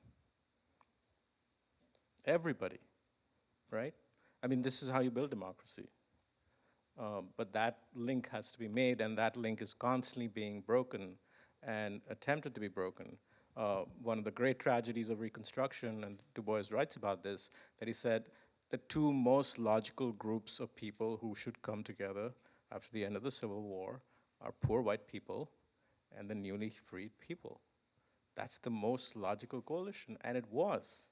Everybody, right? I mean, this is how you build democracy. But that link has to be made, and that link is constantly being broken and attempted to be broken. One of the great tragedies of Reconstruction, and Du Bois writes about this, that he said the two most logical groups of people who should come together after the end of the Civil War are poor white people and the newly freed people. That's the most logical coalition, and it was.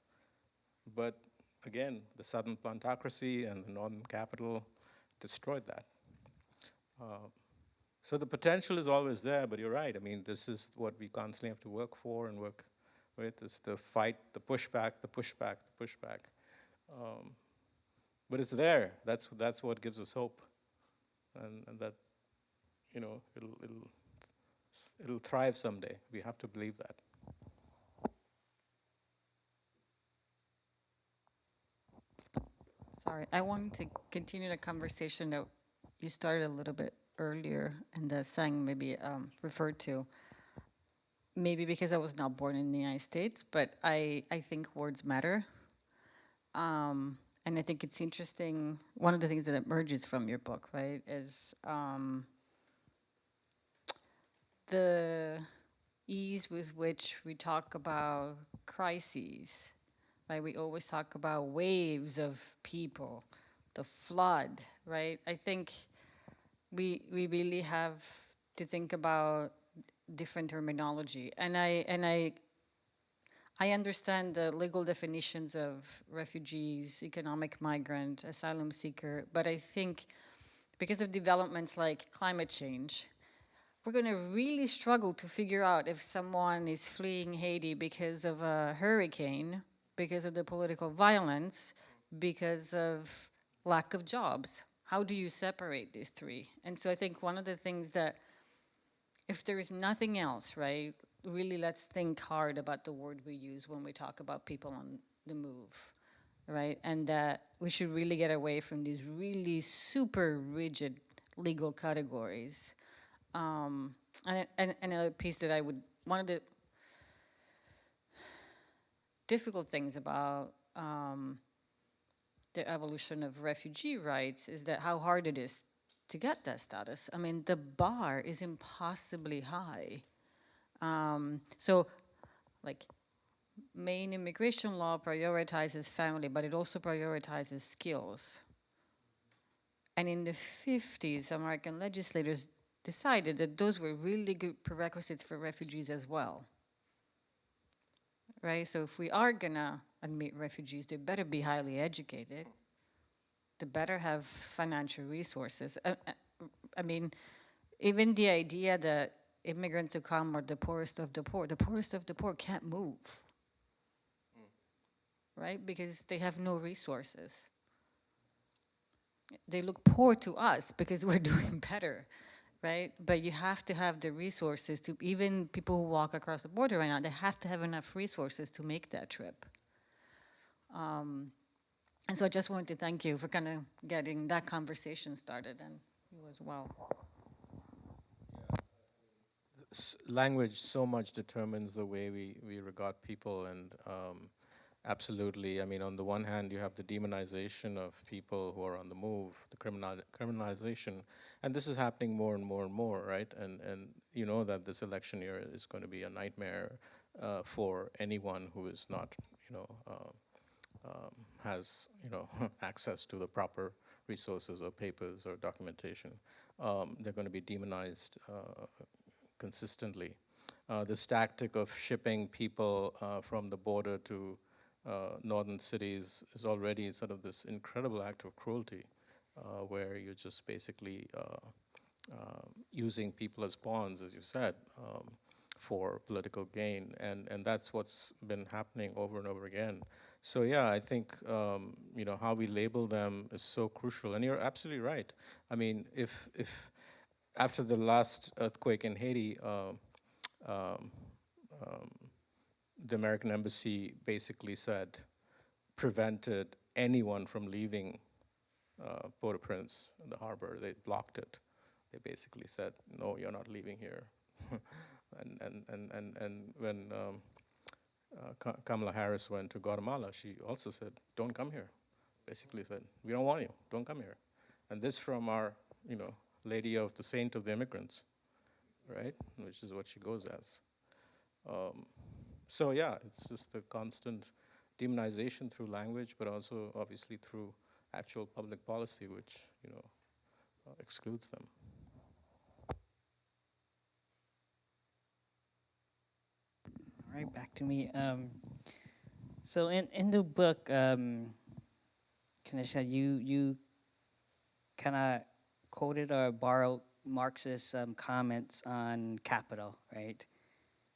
But again, the Southern plantocracy and the Northern capital destroyed that. So the potential is always there, but you're right. I mean, this is what we constantly have to work for and work with, is the fight, the pushback, the pushback, the pushback. But it's there. That's what gives us hope, and that, you know, it'll thrive someday. We have to believe that. Sorry, I wanted to continue the conversation that you started a little bit earlier, and the Sang maybe referred to. Maybe because I was not born in the United States, but I think words matter. And I think it's interesting, one of the things that emerges from your book, right, is the ease with which we talk about crises. Right, we always talk about waves of people, the flood, right? I think we really have to think about different terminology. And I understand the legal definitions of refugees, economic migrant, asylum seeker, but I think because of developments like climate change, we're going to really struggle to figure out if someone is fleeing Haiti because of a hurricane, because of the political violence, because of lack of jobs. How do you separate these three? And so I think one of the things that, if there is nothing else, right, really let's think hard about the word we use when we talk about people on the move, right? And that we should really get away from these really super rigid legal categories. And another piece that one of the difficult things about the evolution of refugee rights is that how hard it is to get that status. I mean, the bar is impossibly high. So, like, Maine immigration law prioritizes family, but it also prioritizes skills. And in the 50s, American legislators decided that those were really good prerequisites for refugees as well. Right? So if we are gonna admit refugees, they better be highly educated. They better have financial resources. I mean, even the idea that immigrants who come are the poorest of the poor can't move. Right? Because they have no resources. They look poor to us because we're doing better, right? But you have to have the resources to, even people who walk across the border right now, they have to have enough resources to make that trip. And so I just wanted to thank you for kind of getting that conversation started, and you as well. Language so much determines the way we regard people, and absolutely, I mean, on the one hand, you have the demonization of people who are on the move, the criminalization, and this is happening more and more and more, right? And you know that this election year is going to be a nightmare for anyone who is not, you know, has, you know, access to the proper resources or papers or documentation. They're going to be demonized consistently. This tactic of shipping people from the border to northern cities is already sort of this incredible act of cruelty where you're just basically using people as pawns, as you said, for political gain, and that's what's been happening over and over again. So yeah, I think you know, how we label them is so crucial, and you're absolutely right. I mean, if after the last earthquake in Haiti, the American embassy basically said, prevented anyone from leaving Port-au-Prince, the harbor. They blocked it. They basically said, no, you're not leaving here. and when Kamala Harris went to Guatemala, she also said, don't come here. Basically said, we don't want you, don't come here. And this from our, you know, lady of the saint of the immigrants, right? Which is what she goes as. So yeah, it's just the constant demonization through language, but also obviously through actual public policy, which, you know, excludes them. All right, back to me. So in the book, Kanisha, you kind of quoted or borrowed Marx's comments on capital, right?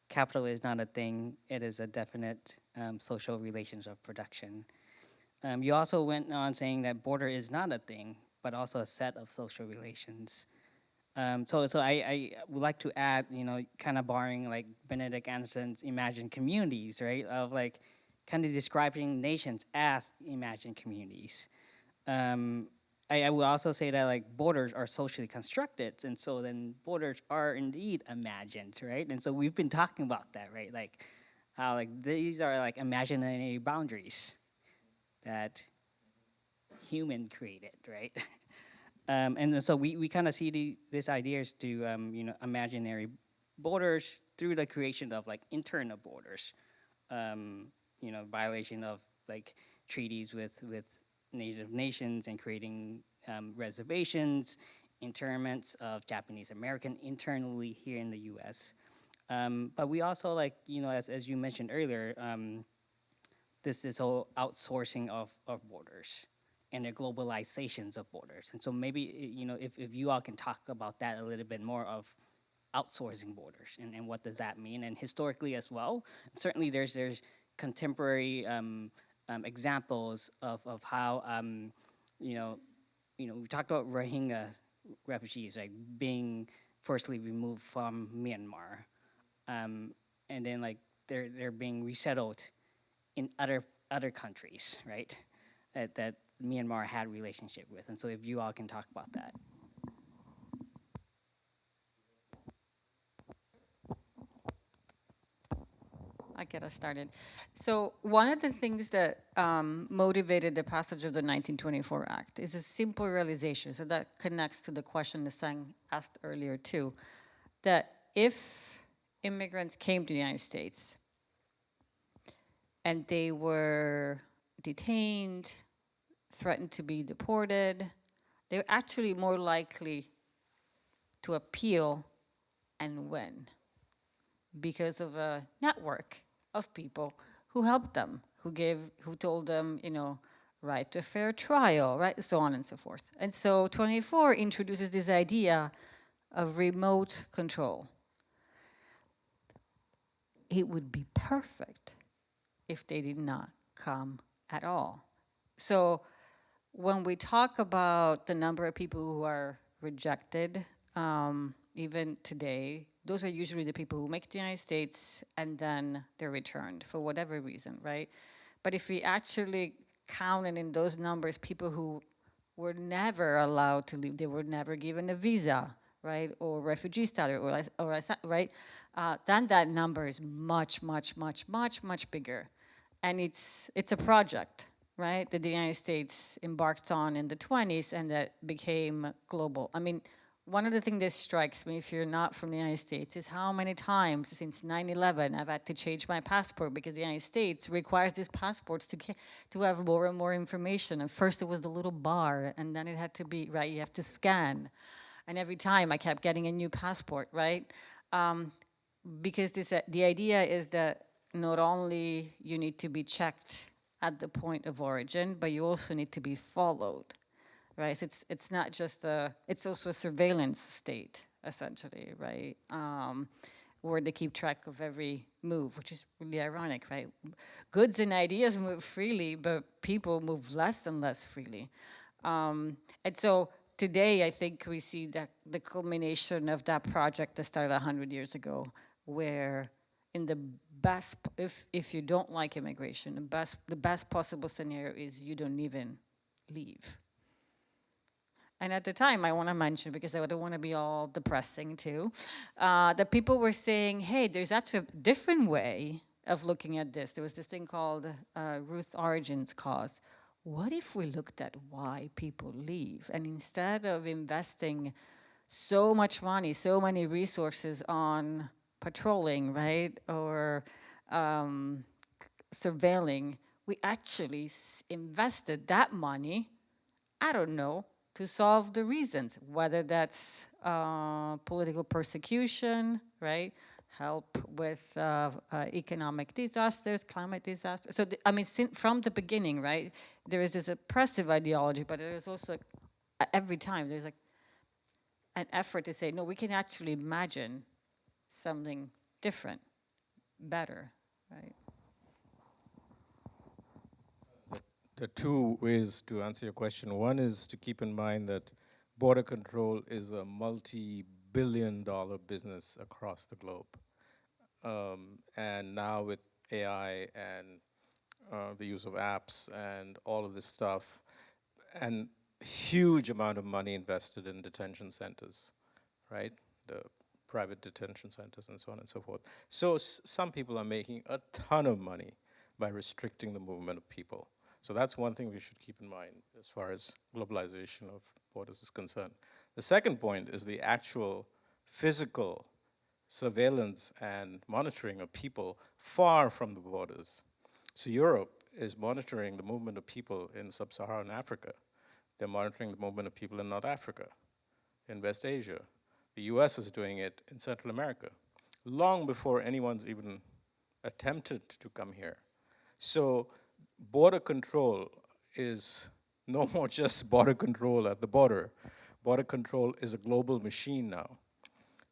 Capital is not a thing; it is a definite social relations of production. You also went on saying that border is not a thing, but also a set of social relations. So I would like to add, you know, kind of borrowing like Benedict Anderson's imagined communities, right? Of like kind of describing nations as imagined communities. I would also say that like borders are socially constructed, and so then borders are indeed imagined, right? And so we've been talking about that, right? Like how like these are like imaginary boundaries that human created, right? And then so we kind of see these ideas to you know, imaginary borders through the creation of like internal borders, you know, violation of like treaties with native nations and creating reservations, internments of Japanese American internally here in the U.S. But we also like, you know, as you mentioned earlier, this whole outsourcing of borders and the globalizations of borders. And so maybe, you know, if you all can talk about that a little bit more of outsourcing borders and what does that mean, and historically as well. Certainly there's contemporary examples of how, you know, we talked about Rohingya refugees, like being forcibly removed from Myanmar. And then like they're being resettled in other countries, right? That Myanmar had relationship with. And so if you all can talk about that. I get us started. So one of the things that motivated the passage of the 1924 Act is a simple realization. So that connects to the question that Sang asked earlier too, that if immigrants came to the United States and they were detained, threatened to be deported, they're actually more likely to appeal and win because of a network of people who helped them, who told them, right to a fair trial, right, so on and so forth. And so 24 introduces this idea of remote control. It would be perfect if they did not come at all. So when we talk about the number of people who are rejected, even today, those are usually the people who make it to the United States and then they're returned for whatever reason, right? But if we actually counted in those numbers people who were never allowed to leave, they were never given a visa, right, or refugee status, right, then that number is much, much, much, much, much bigger. And it's a project, right, that the United States embarked on in the 20s and that became global. I mean, one of the things that strikes me, if you're not from the United States, is how many times since 9/11 I've had to change my passport because the United States requires these passports to have more and more information. And first it was the little bar, and then it had to be, right, you have to scan. And every time I kept getting a new passport, right? Because the idea is that not only you need to be checked at the point of origin, but you also need to be followed, right? It's not just it's also a surveillance state, essentially, right? Where they keep track of every move, which is really ironic, right? Goods and ideas move freely, but people move less and less freely. And so today, I think we see that the culmination of that project that started 100 years ago, where in the best, if you don't like immigration, the best possible scenario is you don't even leave. And at the time, I want to mention, because I don't want to be all depressing too, that people were saying, hey, there's actually a different way of looking at this. There was this thing called Ruth Origins cause. What if we looked at why people leave? And instead of investing so much money, so many resources on patrolling, right, or surveilling, we actually invested that money, I don't know, to solve the reasons, whether that's political persecution, right? Help with economic disasters, climate disasters. So, I mean, from the beginning, right, there is this oppressive ideology, but there is also, every time, there's like an effort to say, no, we can actually imagine something different, better, right? There are two ways to answer your question. One is to keep in mind that border control is a multi-billion-dollar business across the globe. And now with AI and the use of apps and all of this stuff, and huge amount of money invested in detention centers, right? The private detention centers and so on and so forth. So some people are making a ton of money by restricting the movement of people. So that's one thing we should keep in mind as far as globalization of borders is concerned. The second point is the actual physical surveillance and monitoring of people far from the borders. So Europe is monitoring the movement of people in sub-Saharan Africa. They're monitoring the movement of people in North Africa, in West Asia. The US is doing it in Central America, long before anyone's even attempted to come here. So border control is no more just border control at the border. Border control is a global machine now,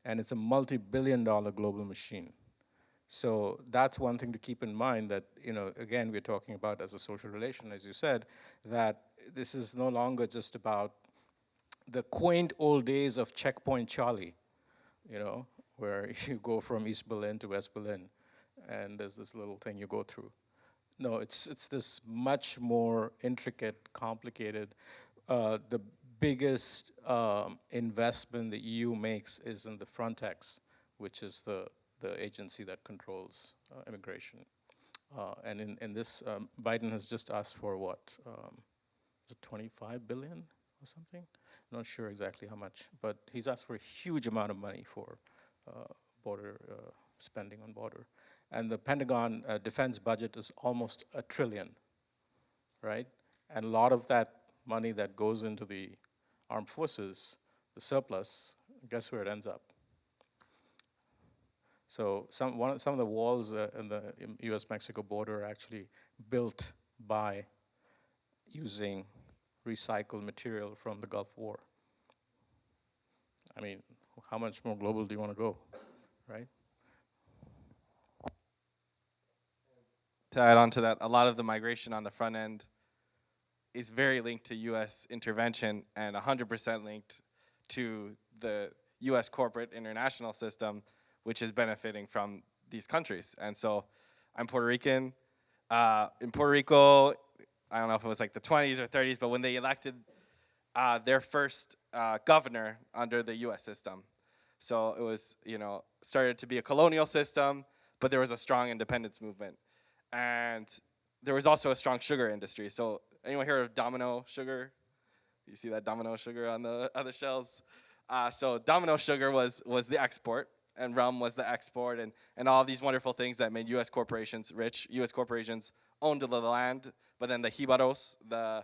and it's a multi-billion-dollar global machine. So that's one thing to keep in mind that, again, we're talking about as a social relation, as you said, that this is no longer just about the quaint old days of Checkpoint Charlie, where you go from East Berlin to West Berlin, and there's this little thing you go through. No, it's this much more intricate, complicated. The biggest investment the EU makes is in the Frontex, which is the agency that controls immigration. And in this, Biden has just asked for what? Is it 25 billion or something? I'm not sure exactly how much, but he's asked for a huge amount of money for border spending on border. And the Pentagon defense budget is almost $1 trillion, right? And a lot of that money that goes into the armed forces, the surplus, guess where it ends up? So some of the walls in the U.S.-Mexico border are actually built by using recycled material from the Gulf War. I mean, how much more global do you want to go, right? To add on to that, a lot of the migration on the front end is very linked to U.S. intervention and 100% linked to the U.S. corporate international system, which is benefiting from these countries. And so I'm Puerto Rican. In Puerto Rico, I don't know if it was like the 20s or 30s, but when they elected their first governor under the U.S. system. So it was, started to be a colonial system, but there was a strong independence movement. And there was also a strong sugar industry. So anyone hear of Domino sugar? You see that Domino sugar on the shelves? So Domino sugar was the export, and rum was the export, and all these wonderful things that made U.S. corporations rich. U.S. corporations owned the land, but then the jibaros, the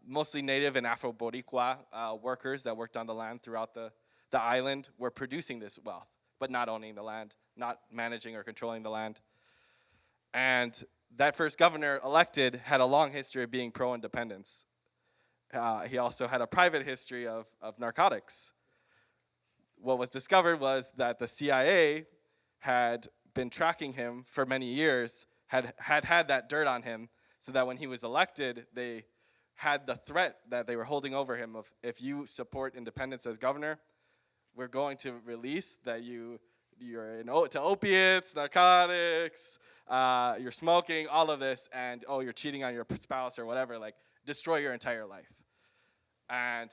mostly native and Afro-Boricua workers that worked on the land throughout the island were producing this wealth, but not owning the land, not managing or controlling the land. And that first governor elected had a long history of being pro-independence. He also had a private history of narcotics. What was discovered was that the CIA had been tracking him for many years, had that dirt on him, so that when he was elected, they had the threat that they were holding over him of, if you support independence as governor, we're going to release that you're to opiates, narcotics, you're smoking, all of this, and you're cheating on your spouse or whatever, like destroy your entire life. And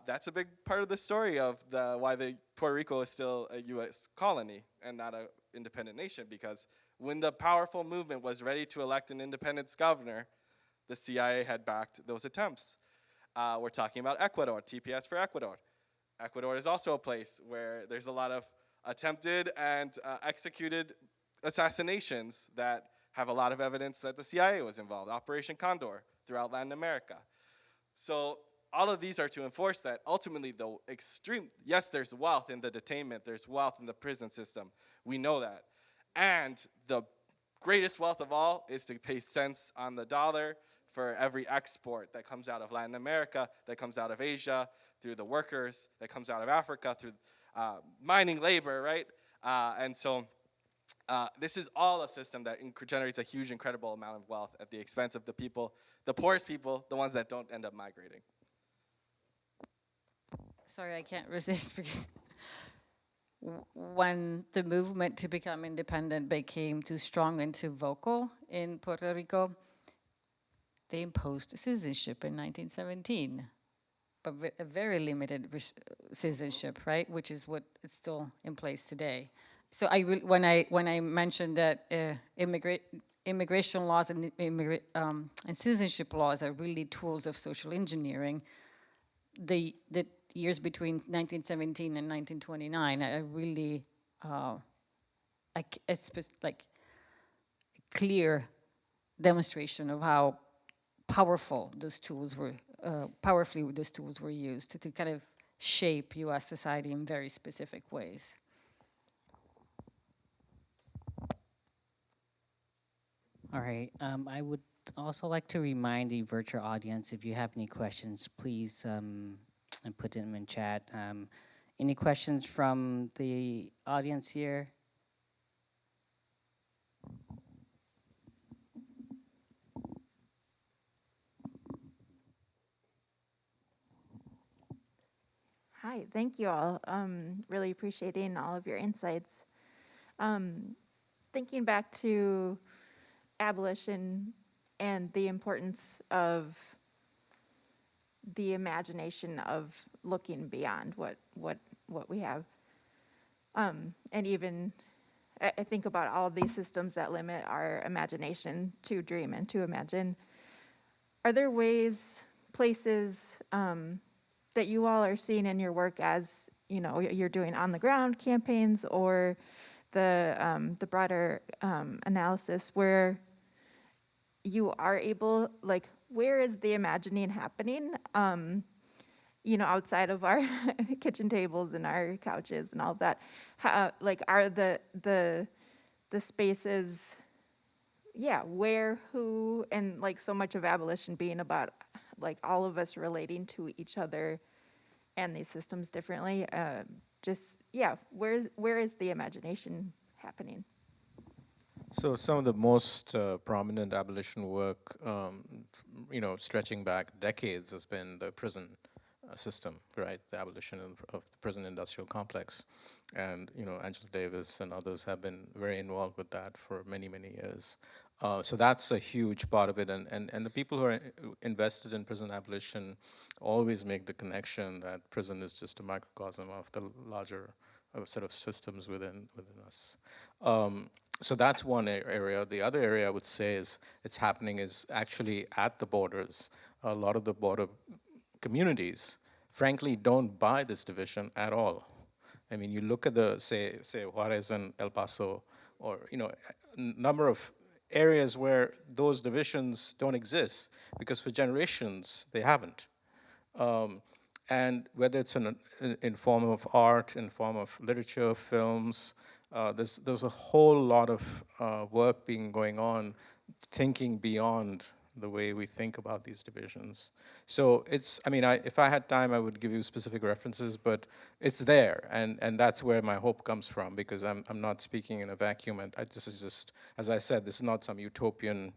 that's a big part of the story of why Puerto Rico is still a U.S. colony and not an independent nation, because when the powerful movement was ready to elect an independence governor, the CIA had backed those attempts. We're talking about Ecuador, TPS for Ecuador. Ecuador is also a place where there's a lot of attempted and executed assassinations that have a lot of evidence that the CIA was involved, Operation Condor throughout Latin America. So all of these are to enforce that ultimately the yes, there's wealth in the detainment, there's wealth in the prison system, we know that. And the greatest wealth of all is to pay cents on the dollar for every export that comes out of Latin America, that comes out of Asia, through the workers, that comes out of Africa, through mining labor, right? And so this is all a system that generates a huge, incredible amount of wealth at the expense of the people, the poorest people, the ones that don't end up migrating. Sorry, I can't resist. When the movement to become independent became too strong and too vocal in Puerto Rico, they imposed citizenship in 1917, but a very limited citizenship, right? Which is what is still in place today. So when I mentioned that immigration laws and citizenship laws are really tools of social engineering, the years between 1917 and 1929 are really like clear demonstration of how powerful those tools were, powerfully those tools were used to kind of shape U.S. society in very specific ways. All right. I would also like to remind the virtual audience, if you have any questions, please and put them in chat. Any questions from the audience here? Hi, thank you all. Really appreciating all of your insights. Thinking back to abolition and the importance of the imagination of looking beyond what we have, and even I think about all these systems that limit our imagination to dream and to imagine. Are there ways, places that you all are seeing in your work as, you know, you're doing on the ground campaigns or the broader analysis where you are able, like, where is the imagining happening? You know, outside of our kitchen tables and our couches and all of that, how, like, are the spaces, yeah, where, who, and like so much of abolition being about like all of us relating to each other and these systems differently. Just yeah, where is the imagination happening? So some of the most prominent abolition work, you know, stretching back decades, has been the prison system, right? The abolition of the prison industrial complex, and you know, Angela Davis and others have been very involved with that for many, many years. So that's a huge part of it, and the people who are invested in prison abolition always make the connection that prison is just a microcosm of the larger set of systems within us. So that's one area. The other area I would say is it's happening is actually at the borders. A lot of the border communities, frankly, don't buy this division at all. I mean, you look at the say Juarez and El Paso, or you know, number of areas where those divisions don't exist because for generations they haven't. And whether it's in form of art, in form of literature, films, there's a whole lot of work being going on, thinking beyond the way we think about these divisions. So it's, I mean, if I had time, I would give you specific references, but it's there, and that's where my hope comes from, because I'm not speaking in a vacuum, and this is just, as I said, this is not some utopian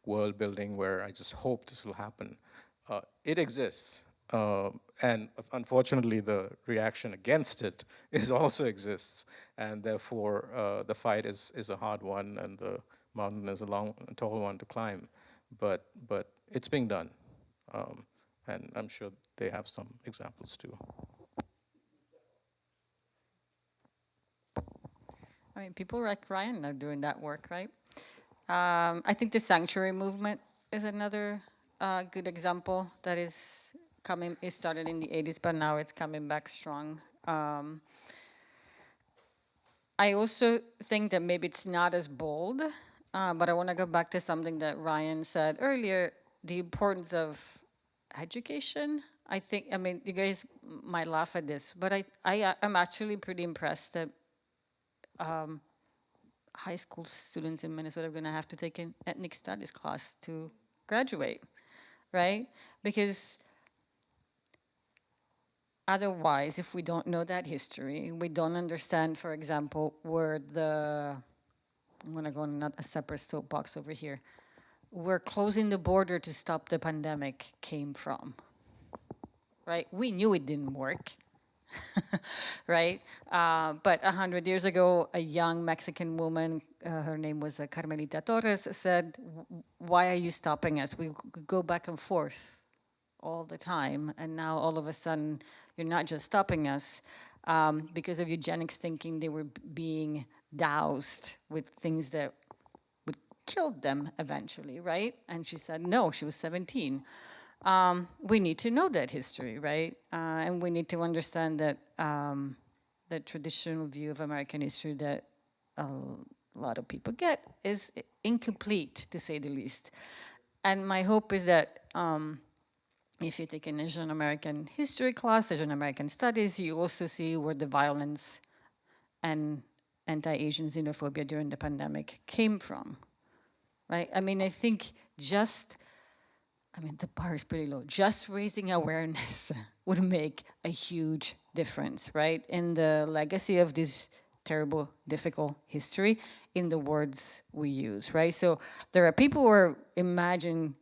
world building where I just hope this will happen. It exists. And unfortunately, the reaction against it also exists, and therefore the fight is a hard one, and the mountain is a tall one to climb. But it's being done, and I'm sure they have some examples too. I mean, people like Ryan are doing that work, right? I think the sanctuary movement is another good example that is coming. It started in the 80s, but now it's coming back strong. I also think that maybe it's not as bold, but I want to go back to something that Ryan said earlier, the importance of education. I think, I mean, you guys might laugh at this, but I'm actually pretty impressed that high school students in Minnesota are going to have to take an ethnic studies class to graduate, right? Because otherwise, if we don't know that history, we don't understand, for example, where I'm going to go on a separate soapbox over here, where closing the border to stop the pandemic came from, right? We knew it didn't work. Right? But 100 years ago, a young Mexican woman, her name was Carmelita Torres, said, "Why are you stopping us? We go back and forth all the time. And now all of a sudden, you're not just stopping us." Because of eugenics thinking, they were being doused with things that would kill them eventually, right? And she said, no, she was 17. We need to know that history, right? And we need to understand that the traditional view of American history that a lot of people get is incomplete, to say the least. And my hope is that if you take an Asian American history class, Asian American studies, you also see where the violence and anti-Asian xenophobia during the pandemic came from, right? I mean, I think the bar is pretty low. Just raising awareness would make a huge difference, right? In the legacy of this terrible, difficult history, in the words we use, right? So there are people who are imagining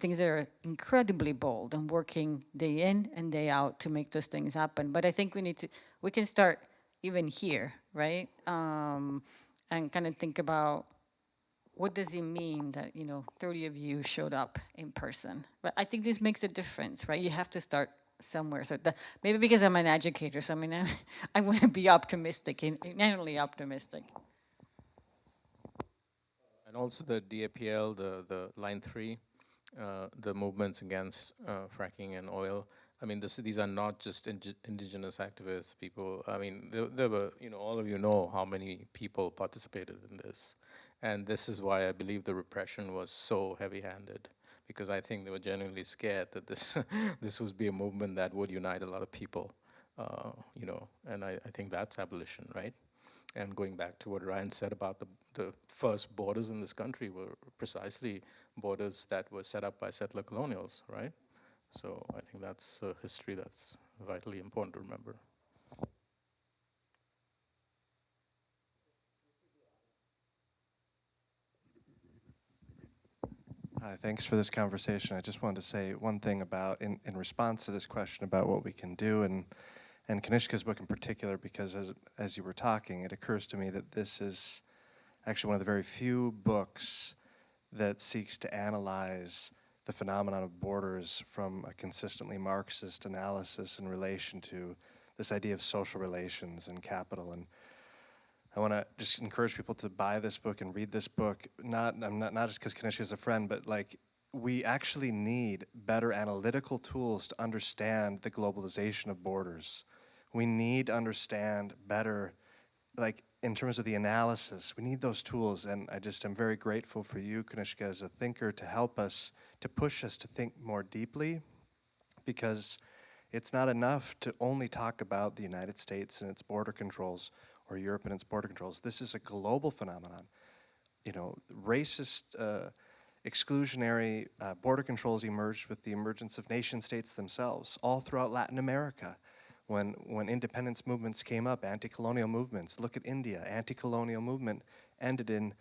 things that are incredibly bold and working day in and day out to make those things happen. But I think we can start even here, right? And kind of think about, what does it mean that, 30 of you showed up in person? But I think this makes a difference, right? You have to start somewhere. So maybe because I'm an educator, so I want to be optimistic, and not only optimistic. And also the DAPL, the Line 3, the movements against fracking and oil. I mean, these are not just indigenous activists, people. I mean, there were, all of you know how many people participated in this. And this is why I believe the repression was so heavy-handed, because I think they were genuinely scared that this, this would be a movement that would unite a lot of people, and I think that's abolition, right? And going back to what Ryan said about the first borders in this country were precisely borders that were set up by settler colonials, right? So I think that's a history that's vitally important to remember. Hi, thanks for this conversation. I just wanted to say one thing about, in response to this question about what we can do, and Kanishka's book in particular, because as you were talking, it occurs to me that this is actually one of the very few books that seeks to analyze the phenomenon of borders from a consistently Marxist analysis in relation to this idea of social relations and capital. And I want to just encourage people to buy this book and read this book, not just because Kanishka is a friend, but like, we actually need better analytical tools to understand the globalization of borders. We need to understand better, like, in terms of the analysis, we need those tools, and I'm very grateful for you, Kanishka, as a thinker, to help us, to push us to think more deeply, because it's not enough to only talk about the United States and its border controls, or Europe and its border controls. This is a global phenomenon. Racist, exclusionary border controls emerged with the emergence of nation states themselves, all throughout Latin America. When independence movements came up, anti-colonial movements, look at India, anti-colonial movement ended in,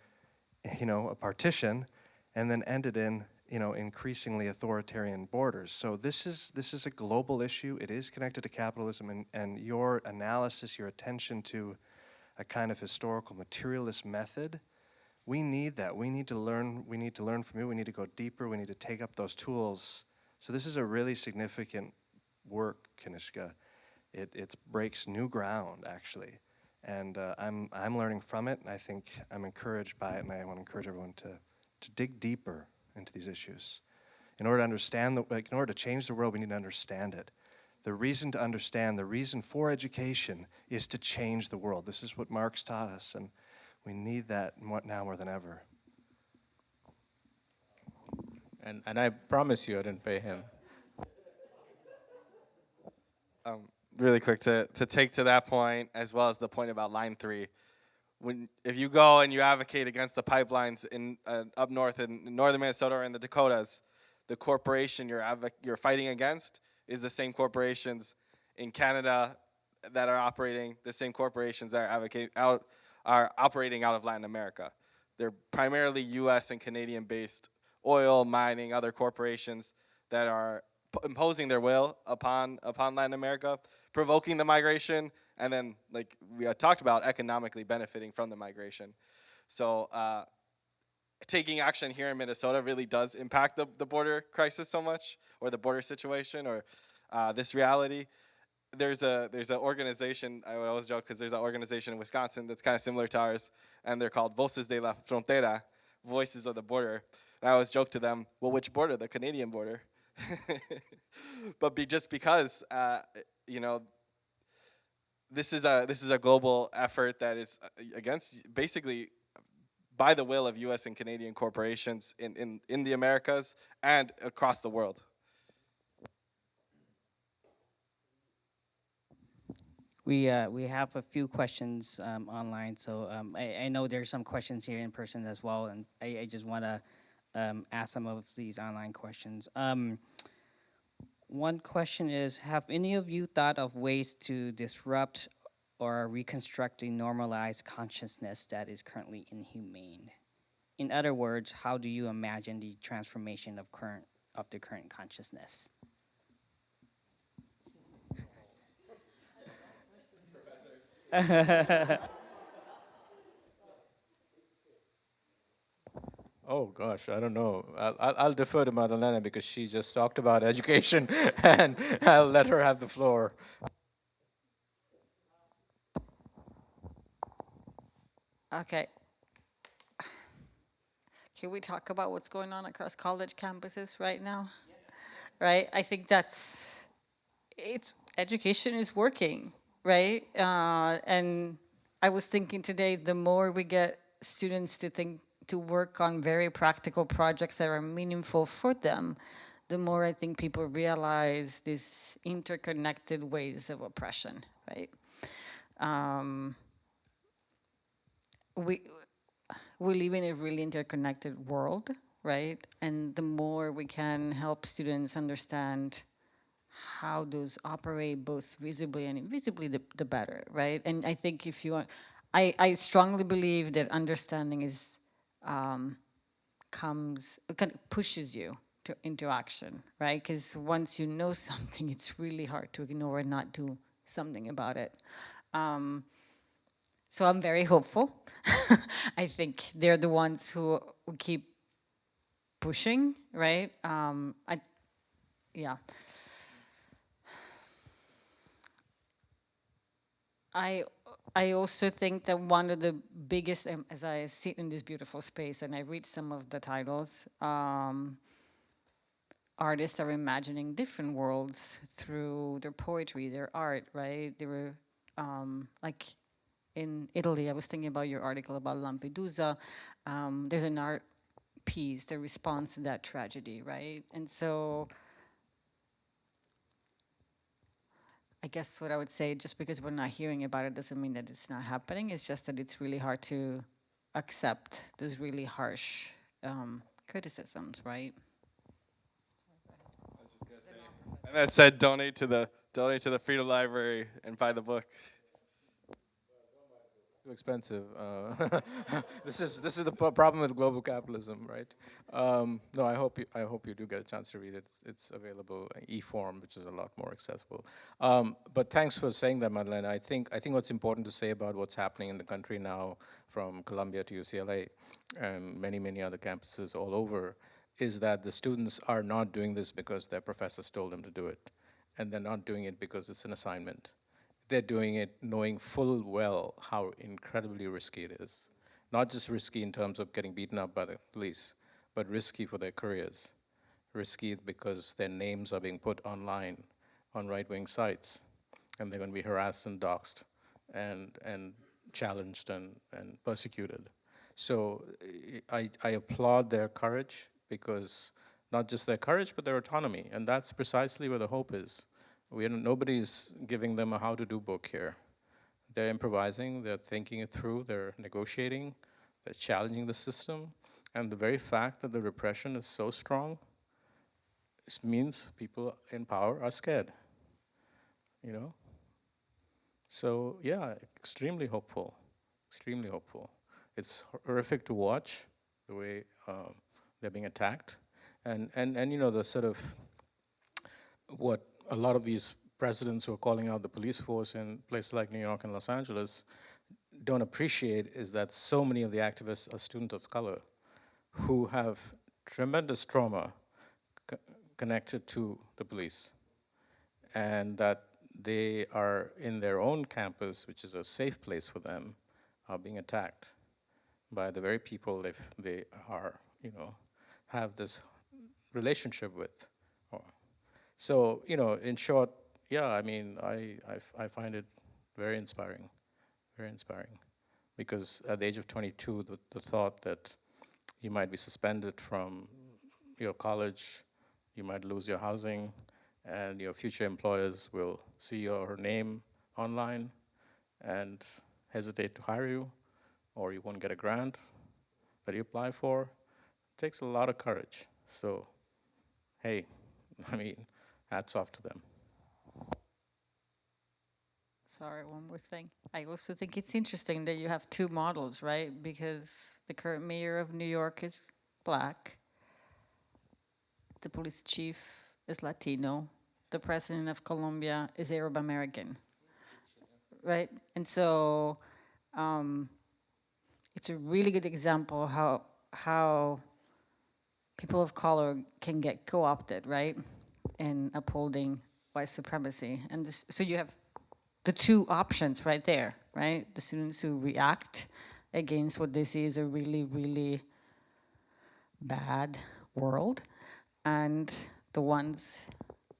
a partition, and then ended in, increasingly authoritarian borders. So this is a global issue. It is connected to capitalism, and your analysis, your attention to a kind of historical materialist method, we need that. We need to learn from you. We need to go deeper. We need to take up those tools. So this is a really significant work, Kanishka. It breaks new ground, actually. And I'm learning from it, and I think I'm encouraged by it, and I want to encourage everyone to dig deeper into these issues. In order to understand, in order to change the world, we need to understand it. The reason to understand, the reason for education is to change the world. This is what Marx taught us, and we need that now more than ever. And I promise you I didn't pay him. Really quick to take to that point, as well as the point about Line 3. If you go and you advocate against the pipelines in up north in northern Minnesota or in the Dakotas, the corporation you're fighting against is the same corporations in Canada that are operating, the same corporations that are operating out of Latin America. They're primarily U.S. and Canadian-based oil, mining, other corporations that are imposing their will upon Latin America, provoking the migration, and then, like we had talked about, economically benefiting from the migration. So taking action here in Minnesota really does impact the border crisis so much, or the border situation, or this reality. There's an organization, I always joke, because there's an organization in Wisconsin that's kind of similar to ours, and they're called Voces de la Frontera, Voices of the Border. And I always joke to them, well, which border? The Canadian border. But just because, this is a global effort that is against, basically, by the will of U.S. and Canadian corporations in the Americas and across the world. We have a few questions online, so I know there's some questions here in person as well, and I just want to ask some of these online questions. One question is, have any of you thought of ways to disrupt or reconstruct a normalized consciousness that is currently inhumane? In other words, how do you imagine the transformation of the current consciousness? Oh gosh, I don't know. I'll defer to Madalena because she just talked about education, and I'll let her have the floor. Okay. can we talk about what's going on across college campuses right now? Right? I think education is working, right? And I was thinking today, the more we get students to work on very practical projects that are meaningful for them, the more I think people realize these interconnected ways of oppression, right? We live in a really interconnected world, right? And the more we can help students understand how those operate both visibly and invisibly, the better, right? And I think if you want, I strongly believe that understanding is, pushes you into action, right? Because once you know something, it's really hard to ignore and not do something about it. So I'm very hopeful. I think they're the ones who keep pushing, right? Yeah. I also think that one of the biggest, as I sit in this beautiful space and I read some of the titles, artists are imagining different worlds through their poetry, their art, right? They were, like in Italy, I was thinking about your article about Lampedusa. There's an art piece that responds to that tragedy, right? And so I guess what I would say, just because we're not hearing about it doesn't mean that it's not happening. It's just that it's really hard to accept those really harsh criticisms, right? And that said, donate to the Freedom Library and buy the book. Too expensive. This is the problem with global capitalism, right? No, I hope you do get a chance to read it. It's available in e-form, which is a lot more accessible. But thanks for saying that, Madeleine. I think what's important to say about what's happening in the country now, from Columbia to UCLA, and many other campuses all over, is that the students are not doing this because their professors told them to do it, and they're not doing it because it's an assignment. They're doing it knowing full well how incredibly risky it is. Not just risky in terms of getting beaten up by the police, but risky for their careers. Risky because their names are being put online on right-wing sites, and they're going to be harassed and doxxed and challenged and persecuted. So I applaud their courage, because not just their courage, but their autonomy, and that's precisely where the hope is. Nobody's giving them a how-to-do book here. They're improvising, they're thinking it through, they're negotiating, they're challenging the system, and the very fact that the repression is so strong means people in power are scared, you know? So yeah, extremely hopeful, extremely hopeful. It's horrific to watch the way they're being attacked, and you know, the sort of what a lot of these presidents who are calling out the police force in places like New York and Los Angeles don't appreciate is that so many of the activists are students of color who have tremendous trauma connected to the police, and that they are in their own campus, which is a safe place for them, are being attacked by the very people they are, you know, have this relationship with. So, you know, in short, yeah, I mean, I find it very inspiring, because at the age of 22, the thought that you might be suspended from your college, you might lose your housing, and your future employers will see your name online and hesitate to hire you, or you won't get a grant that you apply for, takes a lot of courage. So, hey, I mean, hats off to them. Sorry, one more thing. I also think it's interesting that you have two models, right? Because the current mayor of New York is black, the police chief is Latino, the president of Colombia is Arab American, right? And so it's a really good example how people of color can get co-opted, right? In upholding white supremacy. And so you have the two options right there, right? The students who react against what they see as a really, really bad world and the ones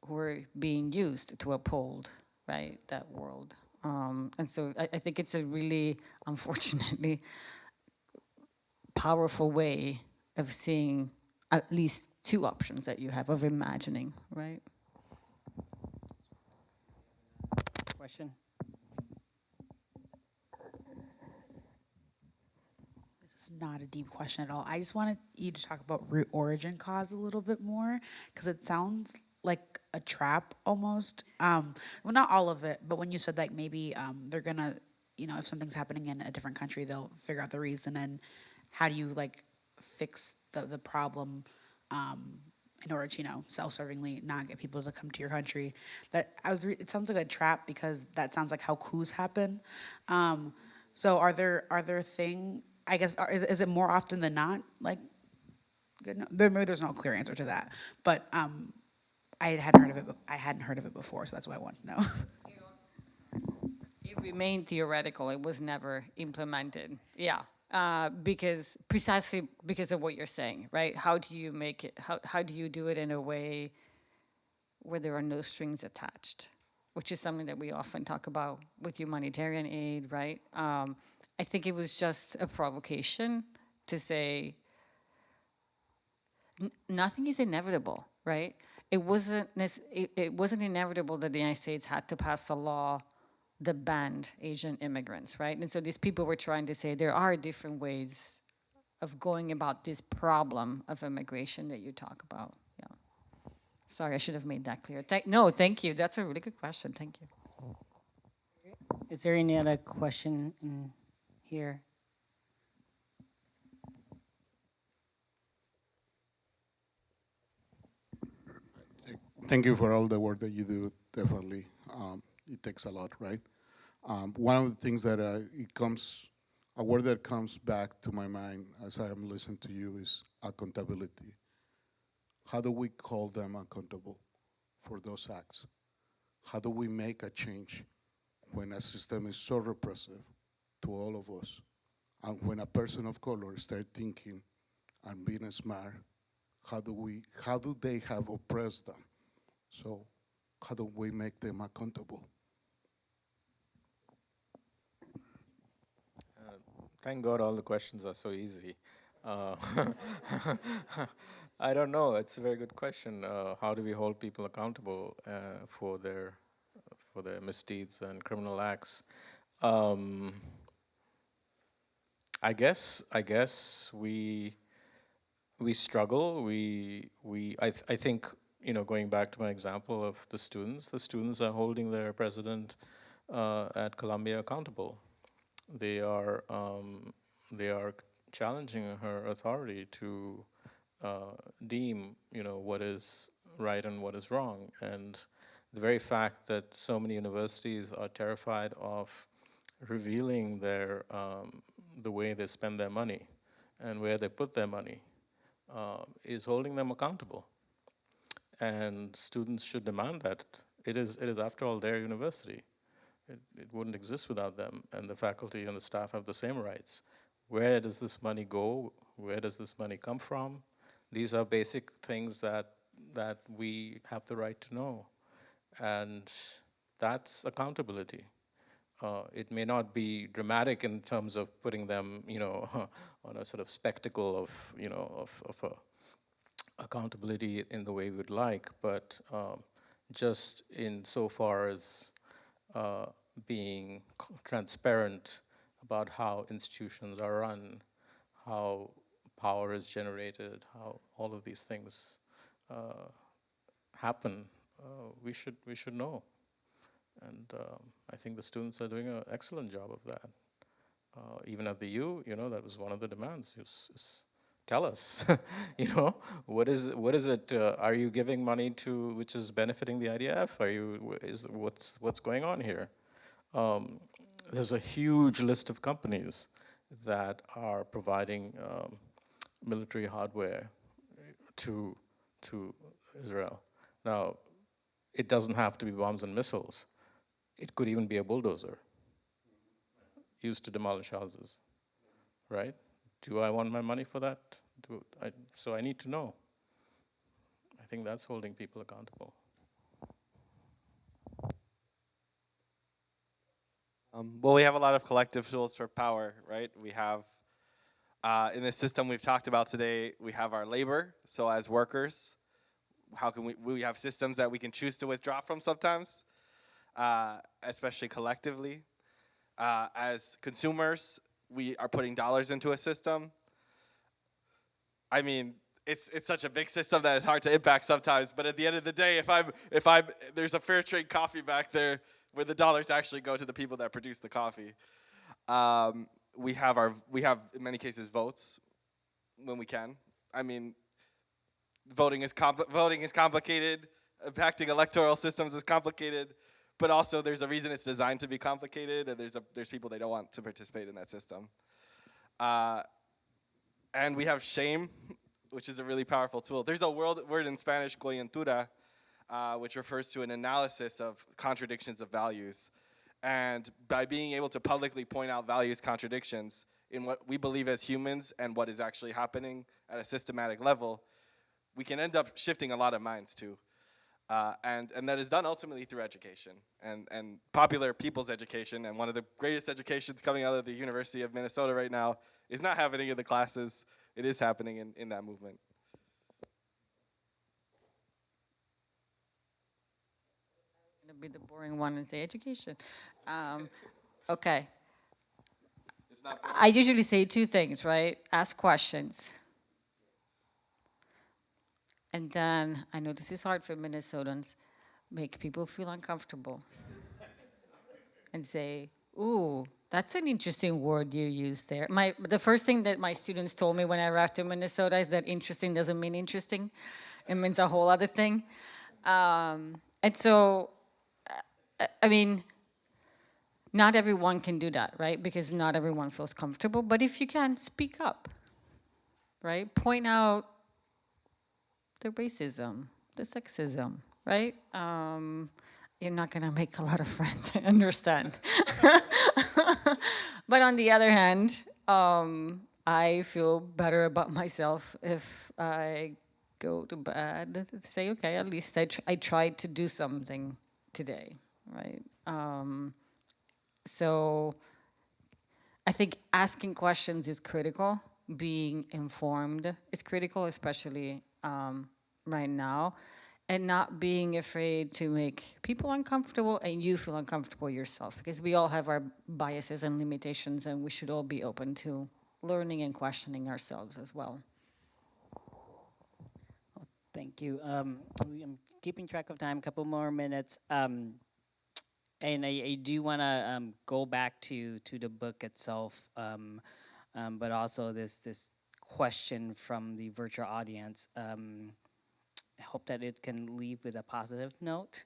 who are being used to uphold, right, that world. And so I think it's a really, unfortunately, powerful way of seeing at least two options that you have of imagining, right? Question? This is not a deep question at all. I just wanted you to talk about root origin cause a little bit more, because it sounds like a trap almost. Well, not all of it, but when you said like maybe they're gonna, if something's happening in a different country, they'll figure out the reason, and how do you like fix the problem in order to self-servingly not get people to come to your country. It sounds like a trap, because that sounds like how coups happen. So are there thing, I guess, is it more often than not like good? Maybe there's no clear answer to that, but I hadn't heard of it. I hadn't heard of it before, so that's why I wanted to know. It remained theoretical. It was never implemented. Yeah, precisely because of what you're saying, right? How do you make it? How do you do it in a way where there are no strings attached? Which is something that we often talk about with humanitarian aid, right? I think it was just a provocation to say nothing is inevitable, right? It wasn't inevitable that the United States had to pass a law that banned Asian immigrants, right? And so these people were trying to say there are different ways of going about this problem of immigration that you talk about. Yeah. Sorry, I should have made that clear. No, thank you. That's a really good question. Thank you. Is there any other question in here? Thank you for all the work that you do. Definitely, it takes a lot, right? One of the things that a word that comes back to my mind as I am listening to you is accountability. How do we call them accountable for those acts? How do we make a change when a system is so repressive to all of us, and when a person of color start thinking and being smart? How do they have oppressed them? So how do we make them accountable? Thank God all the questions are so easy. I don't know. It's a very good question. How do we hold people accountable for their misdeeds and criminal acts? I guess we struggle. I think, going back to my example of the students are holding their president at Columbia accountable. They are challenging her authority to deem, what is right and what is wrong. And the very fact that so many universities are terrified of revealing their the way they spend their money and where they put their money is holding them accountable. And students should demand that. It is after all their university. It wouldn't exist without them, and the faculty and the staff have the same rights. Where does this money go? Where does this money come from? These are basic things that we have the right to know, and that's accountability. It may not be dramatic in terms of putting them, on a sort of spectacle of, of accountability in the way we would like, but just in so far as being transparent about how institutions are run, how power is generated, how all of these things happen, we should know. And I think the students are doing an excellent job of that. Even at the U, that was one of the demands. Is tell us, what is it? Are you giving money to which is benefiting the IDF? What's going on here? There's a huge list of companies that are providing military hardware to Israel. Now, it doesn't have to be bombs and missiles. It could even be a bulldozer used to demolish houses, right? Do I want my money for that? So I need to know. I think that's holding people accountable. Well, we have a lot of collective tools for power, right? We have, in the system we've talked about today, we have our labor. So as workers, how can we have systems that we can choose to withdraw from sometimes, especially collectively. As consumers, we are putting dollars into a system. I mean, it's such a big system that it's hard to impact sometimes. But at the end of the day, if I'm there's a fair trade coffee back there where the dollars actually go to the people that produce the coffee. We have in many cases votes when we can. I mean, voting is complicated. Impacting electoral systems is complicated. But also, there's a reason it's designed to be complicated, and there's people they don't want to participate in that system. And we have shame, which is a really powerful tool. There's a word in Spanish, coyuntura, which refers to an analysis of contradictions of values. And by being able to publicly point out values contradictions in what we believe as humans and what is actually happening at a systematic level, we can end up shifting a lot of minds too. And that is done ultimately through education and popular people's education. And one of the greatest educations coming out of the University of Minnesota right now is not happening in the classes. It is happening in that movement. Gonna be the boring one and say education. Okay. I usually say two things, right? Ask questions. And then, I know this is hard for Minnesotans, make people feel uncomfortable. And say, ooh, that's an interesting word you used there. The first thing that my students told me when I arrived to Minnesota is that interesting doesn't mean interesting. It means a whole other thing. And so, I mean, not everyone can do that, right? Because not everyone feels comfortable. But if you can, speak up, right? Point out the racism, the sexism, right? You're not gonna make a lot of friends, I understand. But on the other hand, I feel better about myself if I go to bed, say, okay, at least I tried to do something today, right? So I think asking questions is critical. Being informed is critical, especially right now, and not being afraid to make people uncomfortable and you feel uncomfortable yourself, because we all have our biases and limitations, and we should all be open to learning and questioning ourselves as well. Thank you. I'm keeping track of time, a couple more minutes. And I do want to go back to the book itself, but also this question from the virtual audience. I hope that it can leave with a positive note.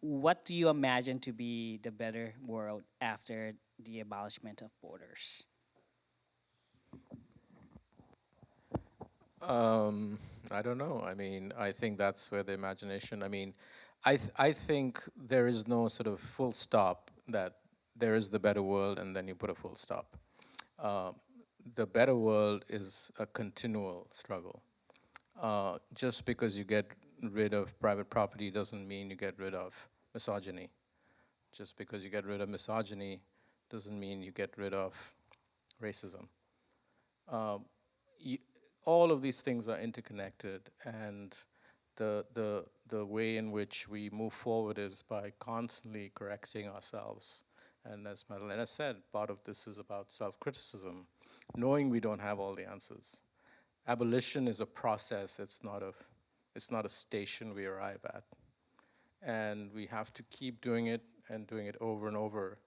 What do you imagine to be the better world after the abolishment of borders? I don't know. I mean, I think that's where the imagination, I mean, I think there is no sort of full stop that there is the better world and then you put a full stop. The better world is a continual struggle. Just because you get rid of private property doesn't mean you get rid of misogyny. Just because you get rid of misogyny doesn't mean you get rid of racism. All of these things are interconnected, and the way in which we move forward is by constantly correcting ourselves. And as Madalena said, part of this is about self-criticism, knowing we don't have all the answers. Abolition is a process, it's not a station we arrive at. And we have to keep doing it and doing it over and over.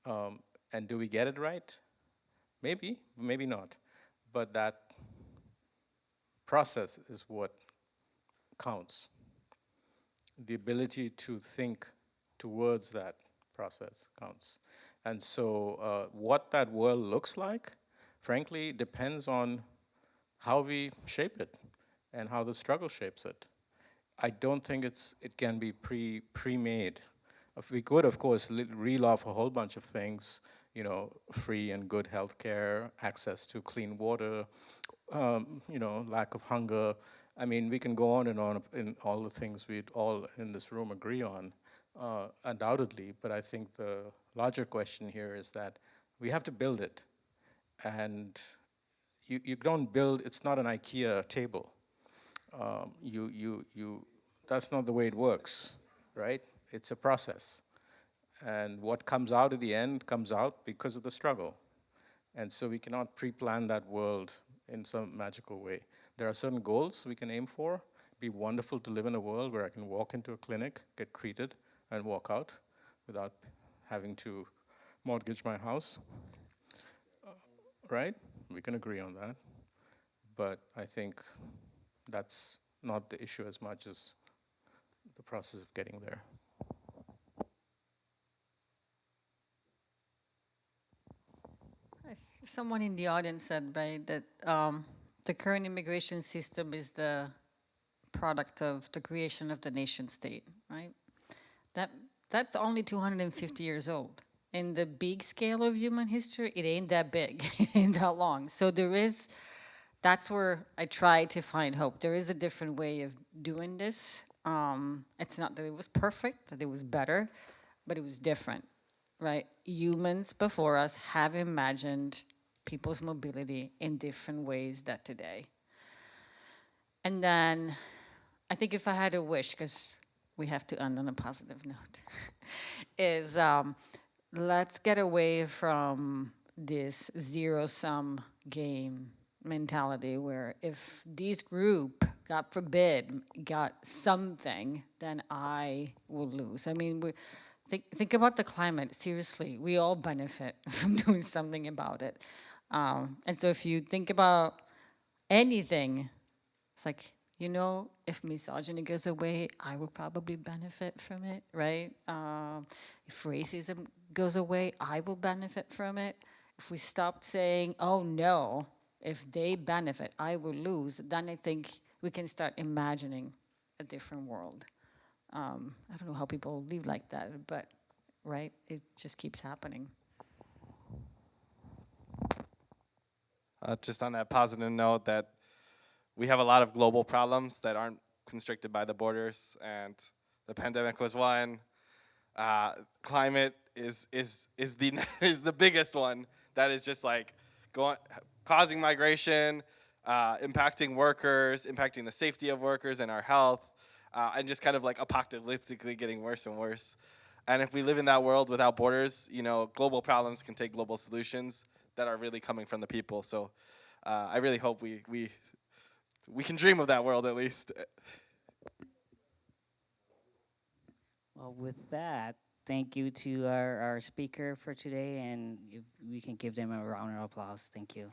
And do we get it right? Maybe, maybe not. But that process is what counts. The ability to think towards that process counts. And so what that world looks like, frankly, depends on how we shape it and how the struggle shapes it. I don't think it can be pre-made. We could, of course, reel off a whole bunch of things, you know, free and good healthcare, access to clean water, lack of hunger. I mean, we can go on and on in all the things we'd all in this room agree on, undoubtedly. But I think the larger question here is that we have to build it. And you don't build, it's not an IKEA table. That's not the way it works, right? It's a process. And what comes out at the end comes out because of the struggle. And so we cannot pre-plan that world in some magical way. There are certain goals we can aim for. It'd be wonderful to live in a world where I can walk into a clinic, get treated, and walk out without having to mortgage my house. Right? We can agree on that. But I think that's not the issue as much as the process of getting there. Someone in the audience said, right, that the current immigration system is the product of the creation of the nation state, right? That's only 250 years old. In the big scale of human history, it ain't that big, it ain't that long. So that's where I try to find hope. There is a different way of doing this. It's not that it was perfect, that it was better, but it was different, right? Humans before us have imagined people's mobility in different ways than today. And then I think if I had a wish, because we have to end on a positive note, is let's get away from this zero-sum game mentality where if this group, God forbid, got something, then I will lose. I mean, think about the climate, seriously. We all benefit from doing something about it. And so if you think about anything, it's like, if misogyny goes away, I will probably benefit from it, right? If racism goes away, I will benefit from it. If we stop saying, oh no, if they benefit, I will lose, then I think we can start imagining a different world. I don't know how people live like that, but, right, it just keeps happening. Just on that positive note, that we have a lot of global problems that aren't constricted by the borders, and the pandemic was one. Climate is the is the biggest one that is just like causing migration, impacting workers, impacting the safety of workers and our health, and just kind of like apocalyptically getting worse and worse. And if we live in that world without borders, global problems can take global solutions that are really coming from the people. So I really hope we can dream of that world at least. Well, with that, thank you to our speaker for today, and if we can give them a round of applause. Thank you.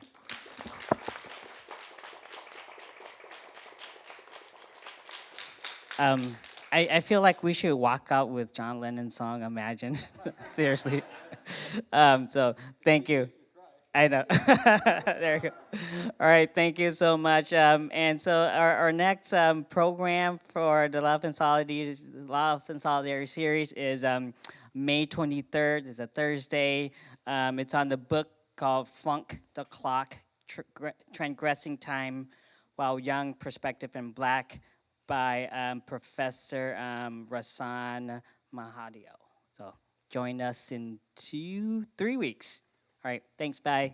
I feel like we should walk out with John Lennon's song, Imagine. Seriously. So thank you. I know. There you go. All right, thank you so much. And so our next program for the Love and Solidarity series is May 23rd. It's a Thursday. It's on the book called Funk the Clock, Transgressing Time While Young, Perspective, and Black by Professor Rasan Mahadio. So join us in 3 weeks. All right, thanks, bye.